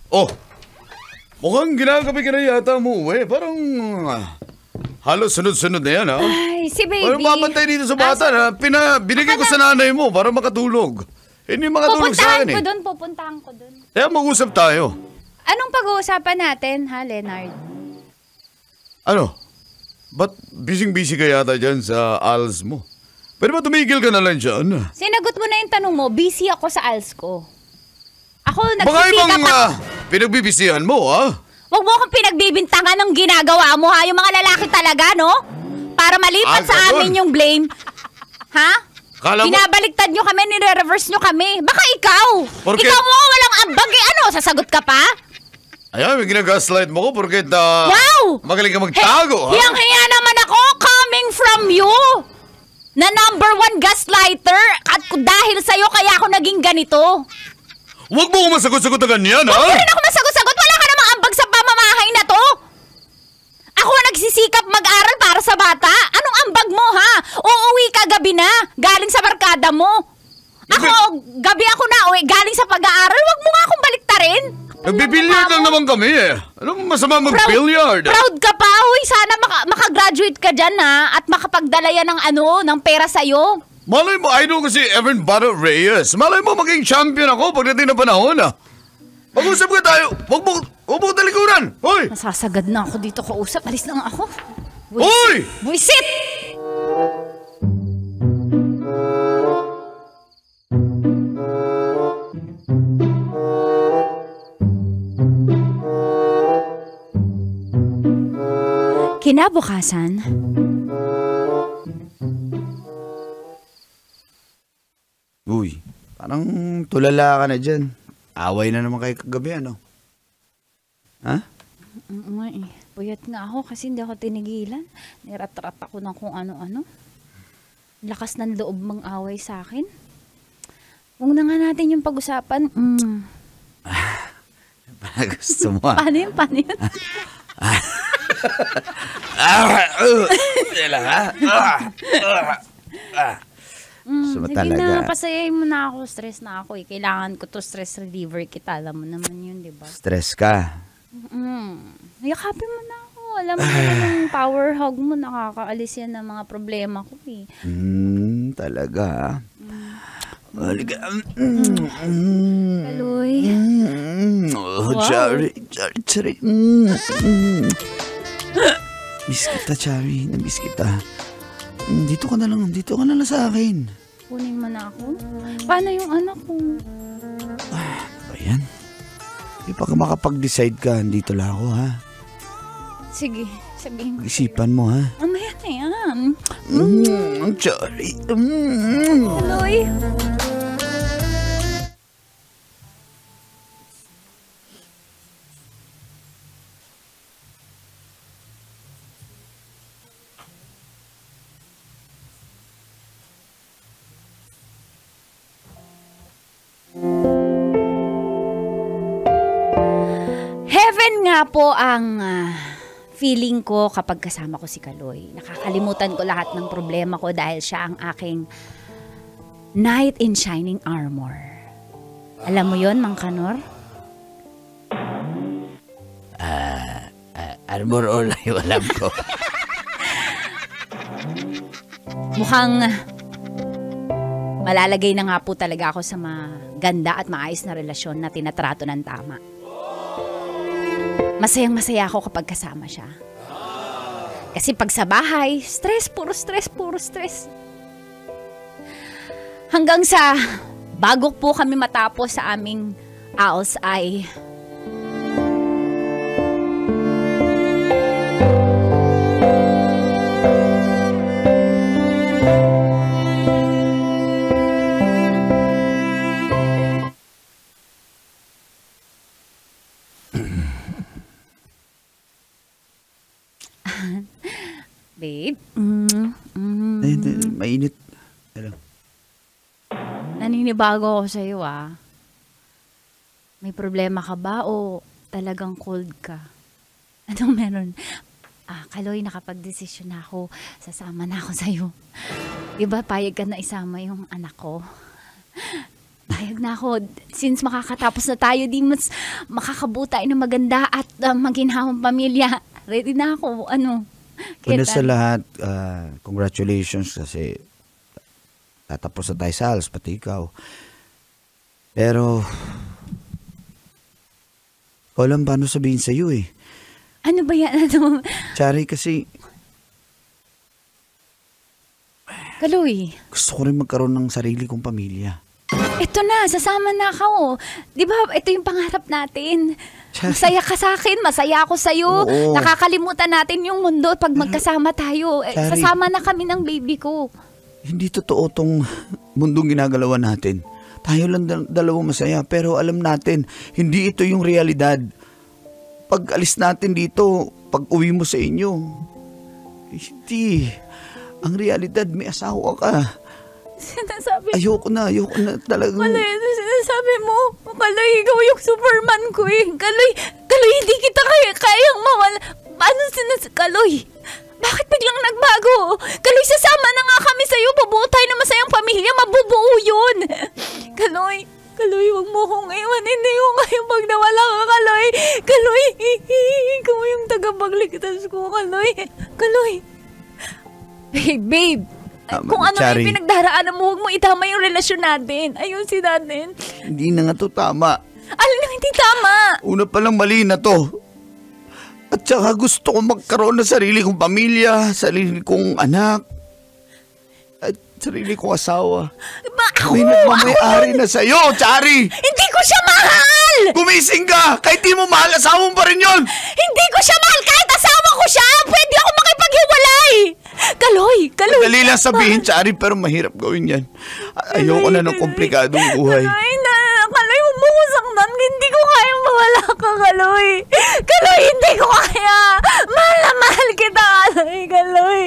Oh, mukhang ginagabi ka na yata mo eh. Parang halos sunod-sunod na yan ha. Ay, si baby. Parang mapantay dito sa bata na binigay ko sa nanay mo para makatulog. Hindi makatulog sa akin eh. Pupuntahan ko dun. Kaya mag-usap tayo. Anong pag-uusapan natin, ha, Leonard? Ano? Ba't busy-busy ka yata dyan sa ALS mo? Pwede ba tumigil ka na lang dyan? Sinagot mo na yung tanong mo, busy ako sa ALS ko. Ako, Baka nagsisikap ibang pinagbibisihan mo ha? Huwag mo akong pinagbibintangan ng ginagawa mo, ha? Yung mga lalaki talaga, no? Para malipat sa ganun. amin yung blame. Ha? Kala mo- Binabaliktad nyo kami, nire-reverse nyo kami. Baka ikaw. Porke- Ikaw mo walang ambag. Ano, sasagot ka pa? Ayan, may ginagaslight mo ko porket Wow! magaling ka magtago ha? Hiyang-hiya naman ako coming from you. Na #1 gaslighter. At dahil sa'yo, kaya ako naging ganito. Huwag mo ko masagot-sagot na ganyan ha? Huwag rin ako masagot-sagot. Wala ka namang ambag sa pamamahay na to. Ako nagsisikap mag-aral para sa bata. Anong ambag mo, ha? Uuwi ka gabi na. Galing sa barkada mo. Ako, gabi ako na uwi. Galing sa pag-aaral. Huwag mo nga akong baliktarin. Nagbibilyard lang naman kami eh. Anong masama mag-billiard? Proud ka pa. Uy, sana makagraduate ka dyan, ha? At makapagdala yan ng pera sa'yo. Malay mo, idol ko si Evan Baro Reyes. Malay mo maging champion ako pagdating ng panahon ah. Mag-usap ka tayo. Huwag mo talikuran. Hoy! Nasasagad na ako dito kausap. Alis na nga ako. Hoy! Buisit! Kinabukasan, Uy, parang tulala ka na dyan. Away na naman kayo kagabi, ano? Ha? Puyat nga ako kasi hindi ako tinigilan. Nirat-rat ako ng kung ano-ano. Lakas ng loob mang-away sa akin. Huwag na nga natin yung pag-usapan. Gusto mo ah. Paano yun? Gusto mo Sige talaga. na, pasayahin mo na ako. Stress na ako eh. Kailangan ko to stress reliever kita. Alam mo naman yun, di ba? Stress ka. Yakapin mo na ako. Alam mo naman yung power hug mo. Nakakaalis yan ng mga problema ko eh. Talaga ah. Halika. Kaloy. Oh, Chari. Miss kita, Chari. Namiss kita. Dito ka na lang sa akin. Kunin mo na ako. Paano yung anak ko? Ayan. Di pa ka makapag-decide ka, dito lang ako, ha? Sige, sabihin mo. Pag-isipan mo, ha? Mamaya na yan. Sorry. Kaloy. Heaven nga po ang feeling ko kapag kasama ko si Kaloy. Nakakalimutan ko lahat ng problema ko dahil siya ang aking knight in shining armor. Alam mo yon, Mang Kanor? Arbor all yung alam ko. Mukhang malalagay na nga po talaga ako sa maganda at maayos na relasyon na tinatrato ng tama. Masayang-masaya ako kapag kasama siya. Kasi pag sa bahay, puro stress. Hanggang sa bago po kami matapos sa aming ALS ay babe, Mainit. Ano? naninibago ako sa'yo May problema ka ba o talagang cold ka? Anong meron? Kaloy, nakapag-desisyon na ako. Sasama na ako sa'yo. Diba, payag ka na isama yung anak ko? Payag na ako. Since makakatapos na tayo, di mas makakabuta na maganda at maginhawang pamilya. Ready na ako. Una sa lahat, congratulations kasi tatapos na tayo sa ALS, pati ikaw. Pero, walang paano sabihin sa'yo eh. Ano ba yan? Chari, kasi Kaloy, gusto ko rin magkaroon ng sarili kong pamilya. ito na, sasama na ako. Di ba, ito yung pangarap natin. Masaya ka sa akin, masaya ako sa'yo. Oo. Nakakalimutan natin yung mundo pag magkasama tayo. Chari, Sasama na kami ng baby ko. hindi totoo tong mundong ginagalawan natin. Tayo lang dalawang masaya, pero alam natin, hindi ito yung realidad. Pag alis natin dito, pag uwi mo sa inyo, hindi. Ang realidad, may asawa ka. Ayoko na talagang. Kaloy, sinasabi mo, Kaloy, ikaw yung Superman ko Kaloy, hindi kita kayang mawala. Paano Kaloy? Bakit biglang nagbago? Kaloy, sasama na nga kami sa'yo. Babuo tayo na masayang pamilya. Mabubuo yun. Kaloy, huwag mo kong iwan. Hindi ko kayo pag nawala ka, Kaloy. Kaloy, ikaw yung tagapagligtas ko, Kaloy. Babe. Kung ano Chari, yung pinagdaraanan mo, huwag mo itama yung relasyon natin. Ayusin natin. hindi na nga to tama. Alin ang hindi tama? Una pa lang mali na to. At saka gusto ko magkaroon ng sarili kong pamilya, sarili kong anak, at sarili kong asawa. May nagmamayari na sa'yo, Chari! Hindi ko siya mahal! Gumising ka! Kahit di mo mahal, asawa mo pa rin yun! Hindi ko siya mahal kahit asawa ko siya! Pwede ako makipaghiwalay! Kaloy! Madali lang sabihin, Chari, pero mahirap gawin yan. Ayoko na ng komplikadong buhay. Kaloy, huwag mo ko saktan. Hindi ko kaya mawala ka, Kaloy. Kaloy, hindi ko kaya. Mahal na mahal kita, Kaloy.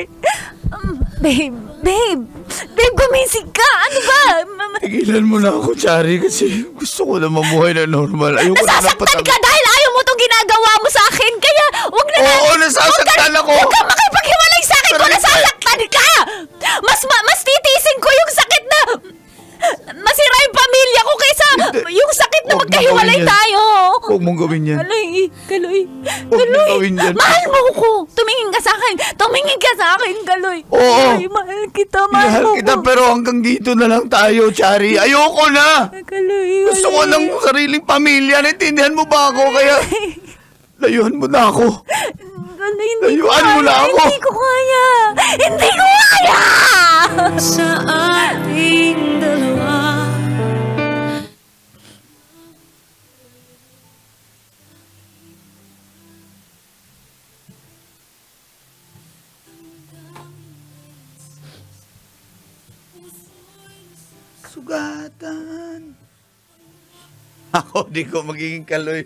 Babe, gumising ka. Ano ba? Tigilan mo na ako, Chari, kasi gusto ko na mamuhay na normal. Ayoko na Nasasaktan ka dahil ayaw mo itong ginagawa mo sa akin. Kaya, huwag na Oo, nasasaktan ako. Huwag ka makipaghiwalay sa akin kung nasasaktan ka. Mas titiisin ko yung sakit na masira yung pamilya ko kaysa yung sakit na Huwag magkahiwalay mong gawin yan. tayo. Huwag mong gawin yan. Kaloy. Huwag mong gawin yan. Mahal mo ko. Tumingin ka sa akin, Kaloy. Oo. Kaloy, mahal kita, mahal Mahal mo kita, ko. pero hanggang dito na lang tayo, Chari. Ayoko na. Kaloy, Gusto ko ng sariling pamilya. Naintindihan mo ba ako? Kaya layuan mo na ako. Kaloy, hindi ko Layuan mo kaya. na ako. Hindi ko kaya. Hindi ko kaya. Sa ating dalawa. Sugatan. Ako, di ko magiging Kaloy.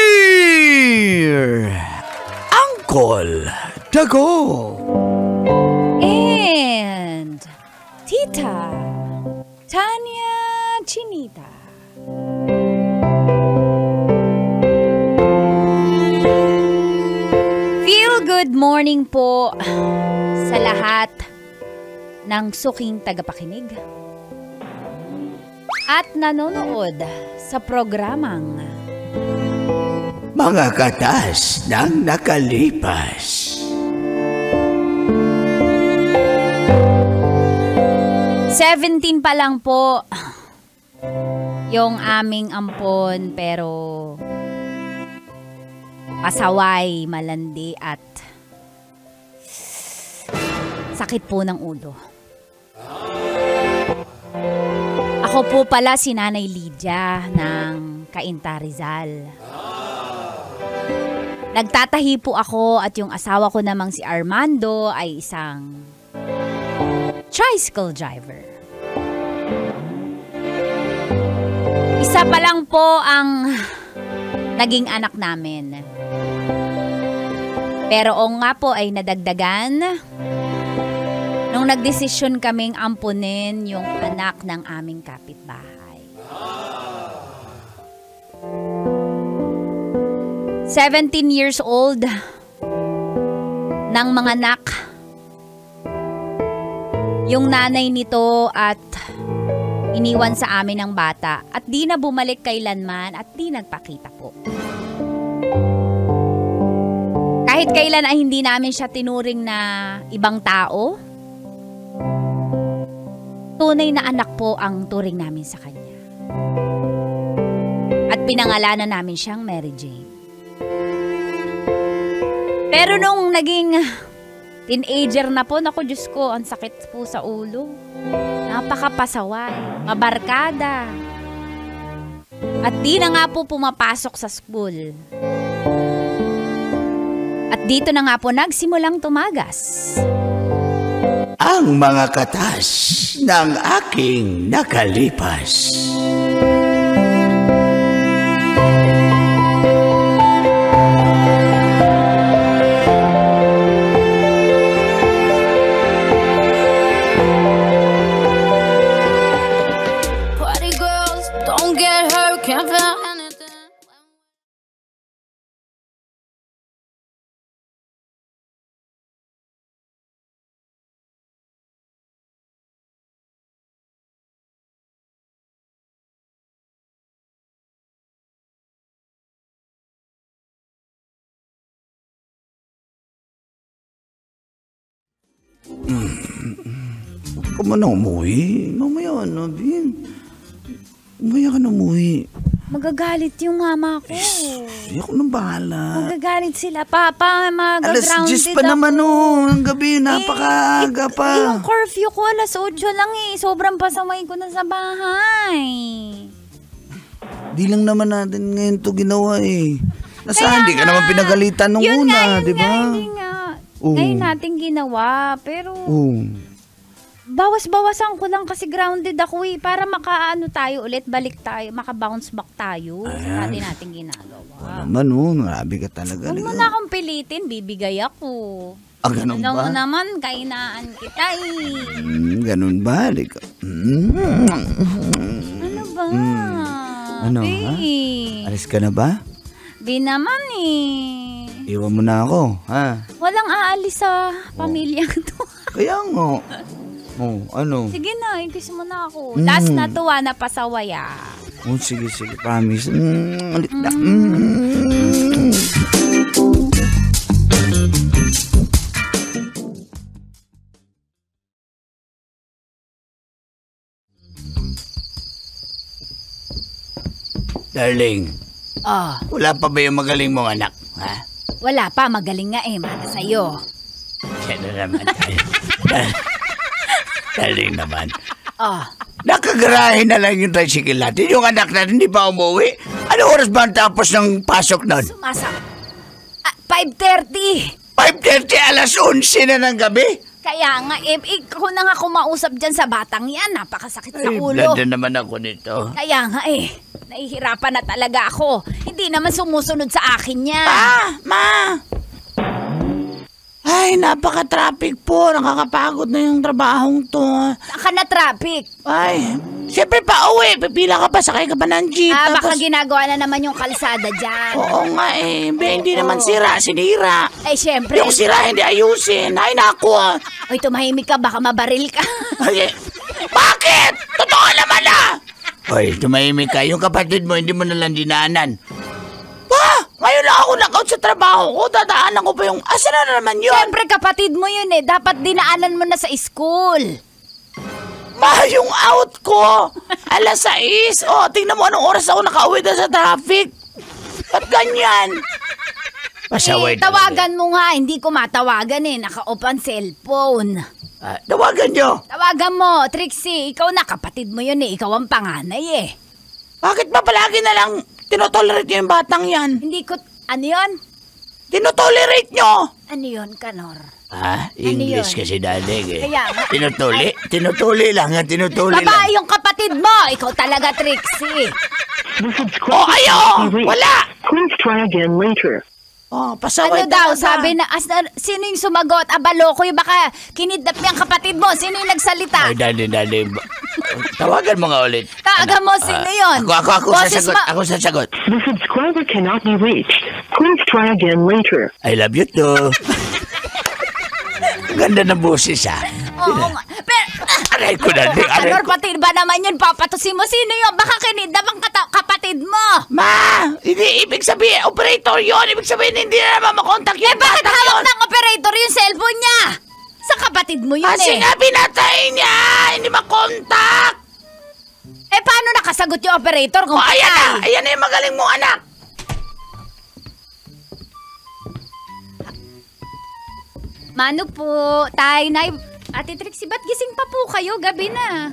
Dear Uncle Dago. And Tita Tanya Chinita. Good morning po sa lahat ng suking tagapakinig at nanonood sa programang Mga Katas ng Nakalipas. 17 pa lang po yung aming ampon, pero pasaway, malandi at sakit po ng ulo. Ako po pala si Nanay Lydia ng Cainta, Rizal. Nagtatahi po ako at yung asawa ko namang si Armando ay isang tricycle driver. Isa pa lang po ang naging anak namin. Pero o nga po ay nadagdagan nung nagdesisyon kaming ampunin yung anak ng aming kapitbahay. 17 years old ng mga anak yung nanay nito at iniwan sa amin ng bata at di na bumalik kailanman at di nagpakita po. Kahit kailan ay hindi namin siya tinuring na ibang tao, tunay na anak po ang turing namin sa kanya. At pinangalanan namin siyang Mary Jane. Pero nung naging teenager na po, naku Diyos ko, ang sakit po sa ulo. Napakapasaway, mabarkada. At di na nga po pumapasok sa school. At dito na nga po nagsimulang tumagas Ang Mga Katas ng Aking Nakalipas. Party girls, don't get hurt, can't feel anything. Huwag ka man na umuwi. Mamaya na, Bin. Umaya ka na umuwi. Magagalit yung mama ko. Ay, ako nang bahala. Magagalit sila. Papa, Alas mag-grounded 10 pa naman, ang gabi. Napakaaga pa. Yung curfew ko, alas 8 lang eh. Sobrang pasaway ko na sa bahay. Di lang naman natin ngayon to ginawa eh. Nasaan? Di ka naman pinagalitan nung Yun nga, una, di ba? Hindi nga. Ngayon natin ginawa. Pero bawas-bawasan ko lang kasi grounded ako eh. Para makaano tayo ulit, balik tayo, maka-bounce back tayo. Sa natin ginagawa. Naman grabe ka talaga. Huwag mo na akong pilitin, bibigay ako. Ganun Alam mo ba? naman, kainaan kita eh. Ganun ba? Ano ba? Ano, Babe. ha? Alis ka na ba? Di naman eh. Iwan mo na ako, ha? Walang aalis sa pamilya to. Kaya nga. Ano? Sige na, i-kiss mo na ako. Last na tuwa na pasawaya. Sige, promise. Ulit na. Darling, wala pa ba yung magaling mong anak, ha? Wala pa, magaling nga eh, mana sa'yo. Siya na naman tayo. Darling naman. Ah, Nakagarahe na lang yung tricycle natin. Yung anak natin hindi pa umuwi. Ano oras ba ang tapos ng pasok nun? sumasa. 5:30. 5:30, alas 11 na ng gabi. Kaya nga, ikaw na nga kumausap dyan sa batang yan. Napakasakit sa ulo. Blanda naman ako nito. Kaya nga nahihirapan na talaga ako. Hindi naman sumusunod sa akin yan. Ma! Ay, Ay, napaka-traffic po. Nakakapagod na yung trabahong to. Saka na traffic. Ay, siyempre pa uwi. Pipila ka pa, sakay ka pa ng jeep. Baka ginagawa na naman yung kalsada dyan. Oo nga eh. Hindi naman sira, sinira. Ay, syempre. Yung sira, hindi ayusin. Ay, naku. Uy, tumahimik ka, baka mabaril ka. Ay, bakit? Totoo naman ah! Hoy, tumahimik ka. Yung kapatid mo, hindi mo nalang dinaanan. Ngayon lang ako knockout sa trabaho ko. Dadaanan ko pa yung... Asa na naman yun? Syempre, kapatid mo yun eh. Dapat dinaanan mo na sa school. Yung out ko. Alas 6. Oh, tingnan mo anong oras ako nakauwi na sa traffic. Ba't ganyan? Pasaway tawagan mo nga. Hindi ko matawagan eh. Naka-off ang cellphone. Tawagan nyo. Tawagan mo, Trixie. Ikaw na, kapatid mo yun eh. Ikaw ang panganay eh. Bakit ba palagi na lang tinotolerate nyo yung batang yan? Hindi ko... Ano yun? Tinotolerate nyo? Ano yun, Kanor? English yun? kasi dalig eh. Kaya nga. Tinutuli? Tinutuli lang yan, tinutuli lang. Babae yung kapatid mo. Ikaw talaga, Trixie. Oh, ayo! Wala! Please try again later. Oh, pasaway Ano daw? talaga. Sabi na, sino yung sumagot? Loko yung baka kinidnap niya ang kapatid mo. Sino yung nagsalita? Ay, dali. Tawagan mo nga ulit. Tawagan mo, sino yun? Ako Boses sasagot. Ako sasagot. The subscriber cannot be reached. Please try again later. I love you too. Ganda ng boses Oo nga. Pero, Aray ko na. Kanor, pati ba naman yun? Papatusin mo. Sino yun? Baka kinidnap ang kapatid mo. Ma! Hindi ibig sabihin, operator yon. Ibig sabihin, hindi na naman makontak yung Bakit batang hawak yun. ng operator yung cellphone niya? Sa kapatid mo yun Kasi eh. nga pinatay niya! Hindi makontak! Paano nakasagot yung operator kung Oh, ayan na! patay? Ayan na yung magaling mong anak! Mano po, tay, nay, Ate Trixie, ba't gising pa po kayo? Gabi na.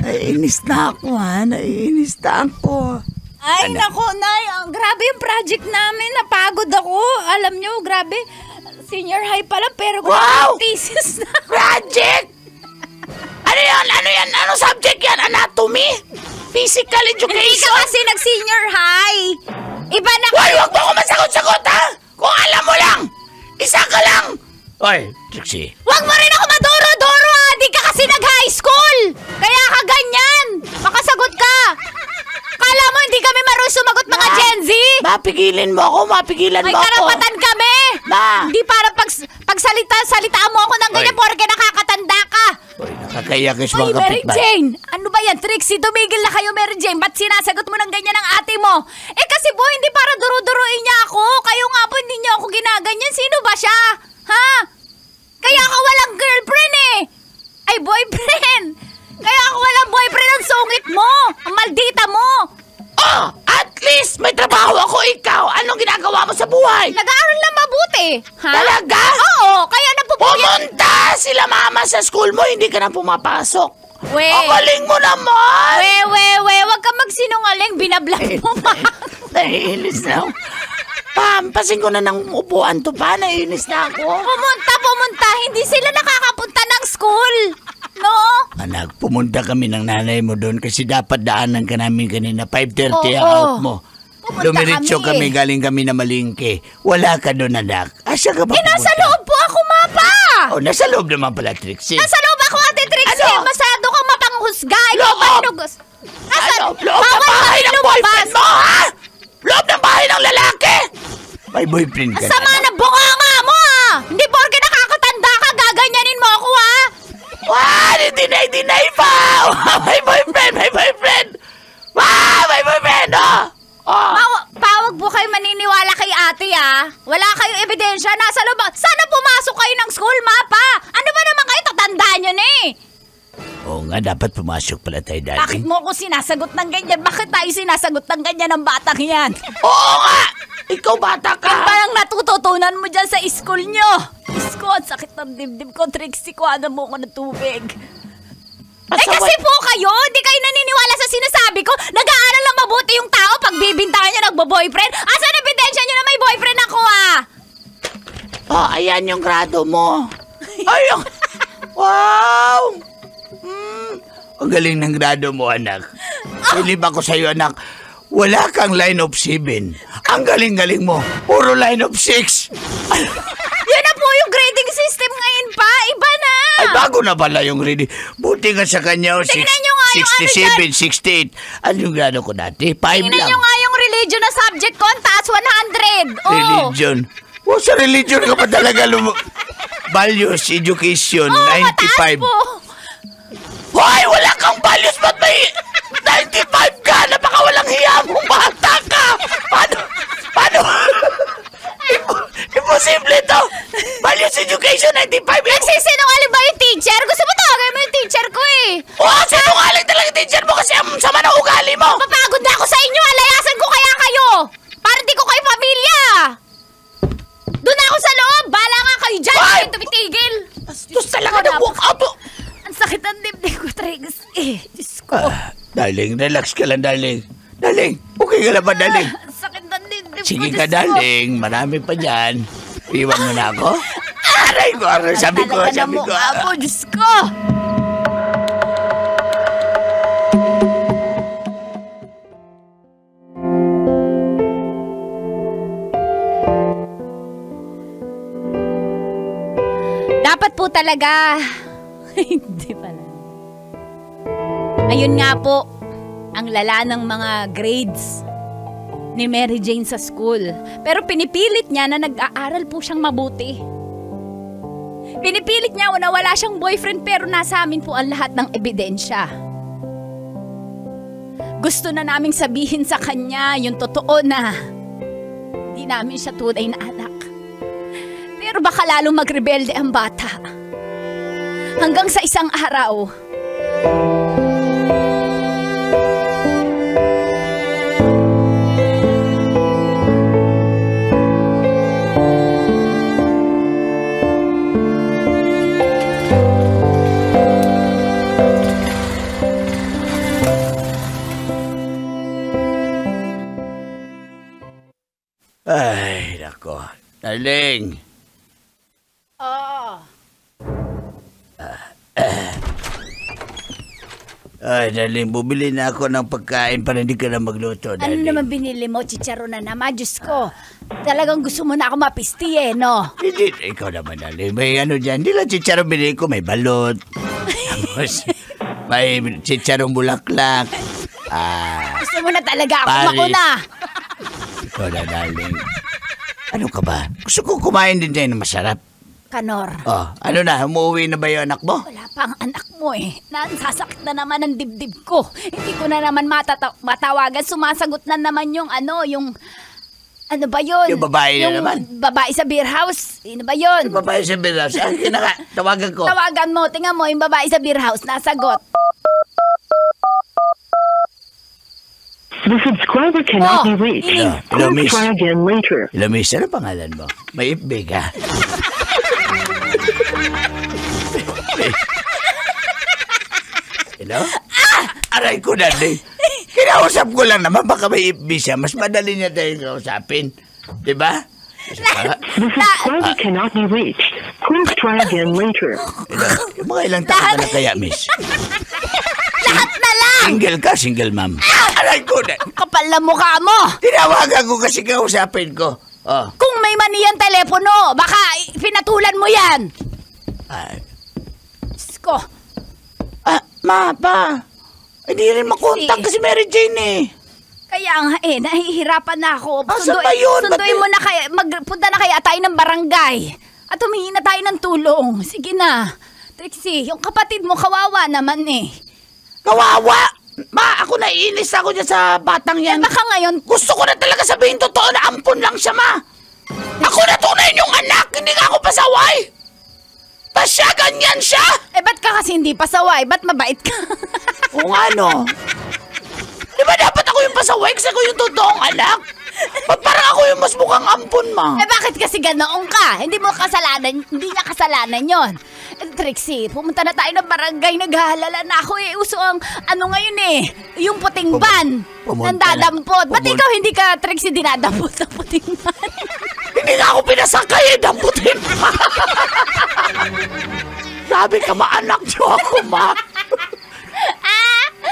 Naiinis na ako ha, naiinis na ako. Ay, nako, nay, grabe yung project namin. Napagod ako. Alam nyo, grabe. Senior high pa lang, pero Wow! thesis na. Project! Ano yan? Ano yan? Ano subject yan? Anatomy? Physical Hindi ka education? kasi nag-senior high. Iba na Hoy, wag mo ako masagot-sagot ha! Kung alam mo lang! Isa ka lang! Oy, Trixie. Huwag mo rin ako maduro-duro ha! Di ka kasi nag-high school! Kaya ka ganyan! Makasagot ka! Kala mo hindi kami marunong sumagot mga Gen Z? Mapigilin mo ako, mapigilan May mo ako. karapatan kami! Ma! Hindi para pagsalitaan mo ako ng ganyan Oy. porke nakakatanda ka! Oy, nakakayakis Ay, mga Mary kapitbahay. Jane! Ano ba yan, Trixie? Tumigil na kayo, Mary Jane. Ba't sinasagot mo ng ganyan ang ate mo? Kasi po, hindi para duro-duruin niya ako. Kayo nga po, hindi niyo ako ginaganyan. Sino ba siya? Ha? Kaya ako walang girlfriend eh! Ay, boyfriend! Kaya ako walang boyfriend ang sungit mo! Ang maldita mo! Oh, at least may trabaho ako, ikaw. Anong ginagawa mo sa buhay? Nag-aaral na mabuti. Ha? Talaga? Oo, kaya napupuyat. Pumunta sila mama sa school mo, hindi ka na pumapasok. We, Ang galing mo naman! wag ka magsinungaling. Binablag mo pa. Naiinis na ako. Pampasin ko na ng upuan to pa, naiinis na ako. Pumunta. Hindi sila nakakapunta ng school. No? Anak, pumunta kami ng nanay mo doon kasi dapat daanan ka namin kanina. 5:30 ang Oo. out mo. Pumunta Dumiretso kami. galing kami na Malingke. Wala ka doon, anak. Asa ka ba Nasa pupunta? loob po ako, Mapa! Oh, nasa loob naman pala, Trixie. Nasa loob ako, Ate Trixie. Ano? Masyado kang mapanghusga. Ikaw Loob! ba nugos? Ano? Loob ng bahay ng boyfriend mo, ha? Loob ng bahay ng lalaki! May boyfriend ka Sama na. na bunganga mo, ha? Hindi porke nakakatanda ka, gaganyanin mo ako, ha? Dinay pa! May boyfriend! May boyfriend, oh! Pawag po kayo maniniwala kay ate, ha? Wala kayong ebidensya. Nasa loob. Sana pumasok kayo ng school, Mapa. Ano ba naman kayo? Tatandaan nyo na eh. Oo nga, dapat pumasok pala tayo dati. Bakit mo ako sinasagot ng ganyan? Bakit tayo sinasagot ng ganyan ng batang yan? Oo nga! Ikaw bata ka! Ano parang natututunan mo dyan sa school nyo? Isko, ang sakit ng dibdib ko. Trixie, kuhanan mo ko ng tubig. Kasi po kayo, di kayo naniniwala sa sinasabi ko. Nag-aaral lang mabuti yung tao pag bibintangan nyo nagbo-boyfriend. Asan ebidensya nyo na may boyfriend ako, ah? Oh, ayan yung grado mo. Ayun! Wow! Ang galing ng grado mo, anak. Bilib ako sa'yo, anak. Wala kang line of 7. Ang galing-galing mo. Puro line of 6. Yan na po yung grading system ngayon pa. Iba na. Ay, bago na pala yung reading. Buti nga sa kanya, Tingnan nyo nga yung 67, 68. Ano yung gano ko dati? 5 Tingnan lang. nyo nga yung religion na subject ko. Ang taas 100. Oh. Religion. Sa religion ka pa talaga values, education, 95. Mataas po. Hoy, wala kang values. Ba't may 95 ka? Napaka walang hiya mong bata ka. Paano? Imposible to. Values, education, 95. Nagsisinungaling ba yung teacher? Gusto mo tawagin mo yung teacher ko eh. Sinungaling talaga teacher mo kasi ang sama ng ugali mo. Mapapagod na ako sa inyo. Alayasan ko kaya kayo. Para di ko kayo pamilya. Doon ako sa loob. Bala nga kayo dyan. Ay! Hindi tumitigil. Diyos talaga na walk out. Ang sakit ng dibdib ko, Trix. Diyos ko. Darling, relax ka lang, darling. Darling, okay ka lang ba, darling? Ang sakit ng dibdib ko. Sige Diyos ka, ko. darling. Marami pa dyan. Iwan mo na ako. Aray, sabi ko. Ako, Diyos ko. Dapat po talaga. Hindi pala. Ayun nga po, ang lala ng mga grades ni Mary Jane sa school. Pero pinipilit niya na nag-aaral po siyang mabuti. Pinipilit niya na wala siyang boyfriend pero nasa amin po ang lahat ng ebidensya. Gusto na naming sabihin sa kanya yung totoo na hindi namin siya tunay na anak. Pero baka lalo magrebelde ang bata. Hanggang sa isang araw, Ay, nako. Darling. Ay, darling, bumili na ako ng pagkain para hindi ka na magluto, ano darling. naman binili mo? Chicharon na naman, Diyos ko. Talagang gusto mo na ako mapisti eh, no? Hindi, ikaw naman, darling. May ano dyan, hindi lang chicharon binili ko, may balot. Tapos, may chicharong bulaklak. Gusto mo na talaga ako Paris. makuna. Ikaw na, darling. Ano ka ba? Gusto ko kumain din tayo ng masarap. Kanor, Ano na, umuwi na ba yung anak mo? wala pa ang anak mo eh. Nasasakit na naman ang dibdib ko. Hindi ko na naman matawagan. Sumasagot na naman yung ano ba yun? Yung babae na naman. Babae sa beer house. Ano ba yun? Babae sa bilas. Tawagan ko. Tawagan mo. Tingnan mo yung babae sa beer house. Nasagot. The subscriber cannot be reached. Hello, Please miss. try again later. Hello, miss. Ano pangalan mo? May FB ka? Hello? Aray ko, darling. Kinausap ko lang naman. Baka may FB siya. Mas madali niya tayong kausapin. Diba? The subscriber cannot be reached. Please try again later. Hello? Mga ilang taon ka na kaya, miss? Lahat na lang! Single ka, single ma'am. Aray ko, Kapal na mukha mo! tinawagan ko kasi kausapin ko. Kung may mani ang telepono, baka pinatulan mo yan! Ay. Diyos ko. Ma, pa. Hindi rin makontak kasi Mary Jane eh. Kaya nga nahihirapan na ako. Asan ba yun? Sunduin mo na kaya, magpunta na kaya tayo ng barangay. At humingi na tayo ng tulong. Sige na. Trixie, yung kapatid mo kawawa naman eh. Kawawa! Ma, ako naiinis ako dyan sa batang yan. Baka ngayon, Gusto ko na talaga sabihin totoo na ampun lang siya, ma. Ako na tunay yung anak, hindi nga ako pasaway. Tapos siya, ganyan siya. ba't ka kasi hindi pasaway? Ba't mabait ka? O nga, no? Di ba dapat ako yung pasaway kasi ako yung totoong anak? Ba't parang ako yung mas mukhang ampun, ma? Bakit kasi ganoon ka? Hindi mo kasalanan, hindi niya kasalanan yon. Trixie, pumunta na tayo ng barangay, naghahalala na ako eh. Uso ang, ngayon eh, yung puting ban. Nandadampot. Ba't ikaw hindi ka, Trixie, dinadampot sa puting ban? Hindi nga ako pinasakay eh, damputin, ma. Sabi ka, maanak niyo ako, ma.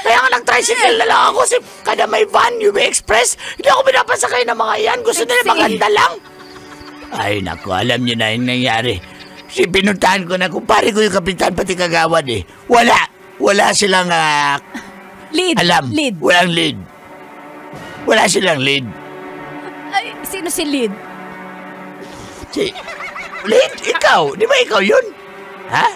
Kaya nga nag-tricycle na lang ako kada may van, UB Express. Hindi ako pinapasakay ng mga yan. Gusto nila maganda lang. Ay, naku, alam niyo na yung nangyari. Pinuntahan ko na, kumpare ko yung kapitan, pati kagawad eh. Wala silang Lead. alam. Lead. Walang lead. Wala silang lead. Ay, sino si Lead? Lead? Ikaw? Di ba ikaw yun? Ha?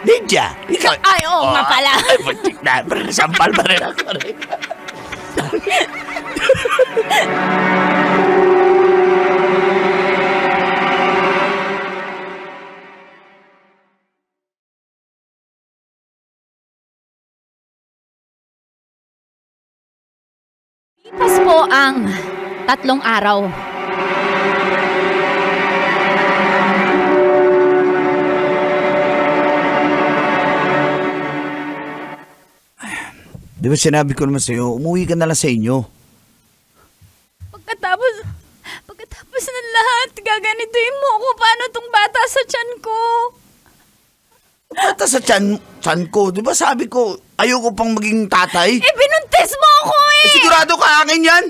Lydia? Ikaw? Ay, oo nga pala. Ay, putik na. Pero nasampal pa rin ako. Lipas po ang 3 araw. Di ba sinabi ko naman sa'yo, umuwi ka na lang sa inyo. Pagkatapos ng lahat, gaganituin mo ako. Paano tong bata sa tiyan ko? Bata sa tiyan ko, di ba sabi ko, ayoko pang maging tatay? Binuntis mo ako Sigurado ka akin yan?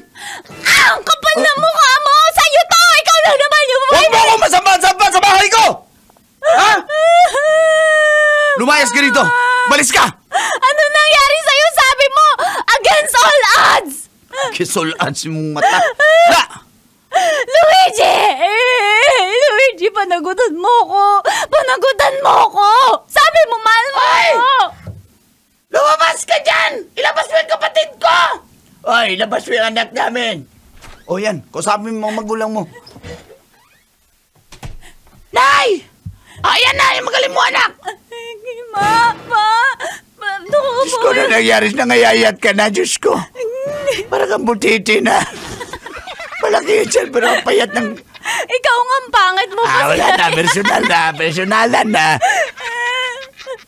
Ang kapal na mukha mo! Sa'yo to! Ikaw lang naman yung Huwag mo akong masamba-samba sa bahay ko! Ha? Lumayas ka rito! Balis ka! Ano nangyari sa'yo? Sabi mo, against all odds! Kisulaan si mong mata. La! Luigi! Luigi, panagutan mo ko! Panagutan mo ko! Sabi mo, mahal mo ako! Lumabas ka dyan! Ilabas mo yung kapatid ko! Ay, labas mo yung anak namin! O yan, kusapin mo ang magulang mo. Nay! Ayan na, yung magaling mo anak! Diyos ko na nangyari na ngayayat ka na, Diyos ko. Para kang butiti na. Malaki yun dyan, pero ang payat ng... Ikaw nga ang pangit mo pa. Wala na, personalan na.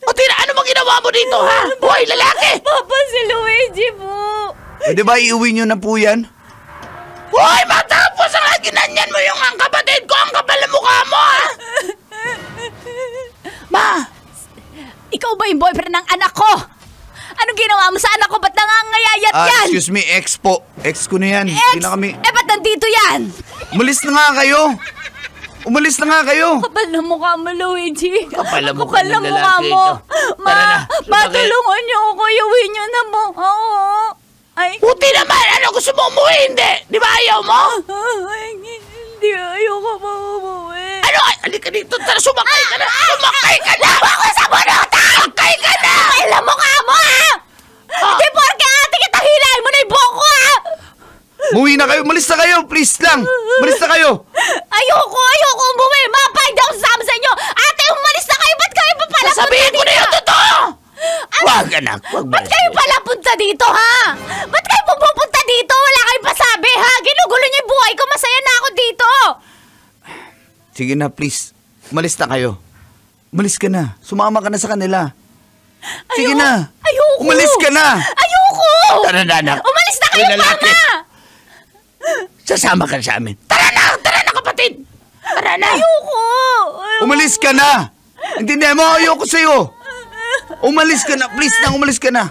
O Tina, ano mo ginawa mo dito, ha? Hoy, lalaki! Papa, si Luigi po. Di ba iuwi nyo na po yan? Hoy, matapos ang ginanyan mo yung ang kapatid ko, ang kapal na mukha mo, ha? Ma! Ikaw ba yung boyfriend ng anak ko? Anong ginawa mo sa anak ko? Ba't nangangayayat yan? Excuse me, ex po. Ex ko na yan. Hindi na kami... Ba't nandito yan? Umalis na nga kayo. Umalis na nga kayo. Kapal na mukha mo, Luigi. Kapal na mukha ng mukha lalaki mo. ito. Tara na, Matulungan niyo ako. Iuwi niyo na mo. Oo. Ay. Puti naman! Ano gusto mo umuwi? Hindi! Di ba ayaw mo? Hindi, ayoko pa umuwi. Ano? Halika dito. Tara, sumakay ka na! Sumakay ka na! Ako sa bunutan! Sumakay ka na! Kapal na mukha mo, ha? Hindi porke ate kita hilahin mo na yung buhok ko, ha? Muwi na kayo. Umalis na kayo. Please lang. Umalis na kayo. Ayoko umuwi. Mapay daw sasama sa inyo. Ate, umalis na kayo. Ba't kayo pa pala Sasabihin ko na yung totoo! Wag, anak. Wag Ba't kayo pala punta dito, ha? Ba't kayo pupunta dito? Wala kayong pasabi, ha? Ginugulo niyo yung buhay ko. Masaya na ako dito. Sige na, please. Umalis na kayo. Umalis ka na. Sumama ka na sa kanila. Sige na. Ayoko. Umalis ka na. Ayoko. Tara na, anak. Umalis na kayo, Uy, lalaki. mama. Sasama ka sa amin. Tara na, kapatid! Tara na! Ayoko. Umalis ka na. Intindihan mo, ayoko sa'yo. Umalis ka na. Please lang, umalis ka na.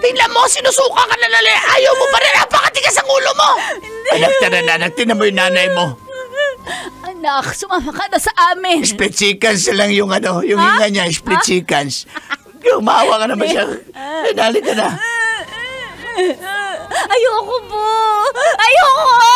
Tingnan mo, sinusuka ka na lali. Ayaw mo pa rin. Napakatigas ang ulo mo. Anak, tara na, anak. Tingnan mo yung nanay mo. Anak, sumama ka na sa amin. Split chickens lang yung yung hinga niya. Split chickens. Umawa ka na ba siya? Dali ka na. Ayoko po. Ayoko.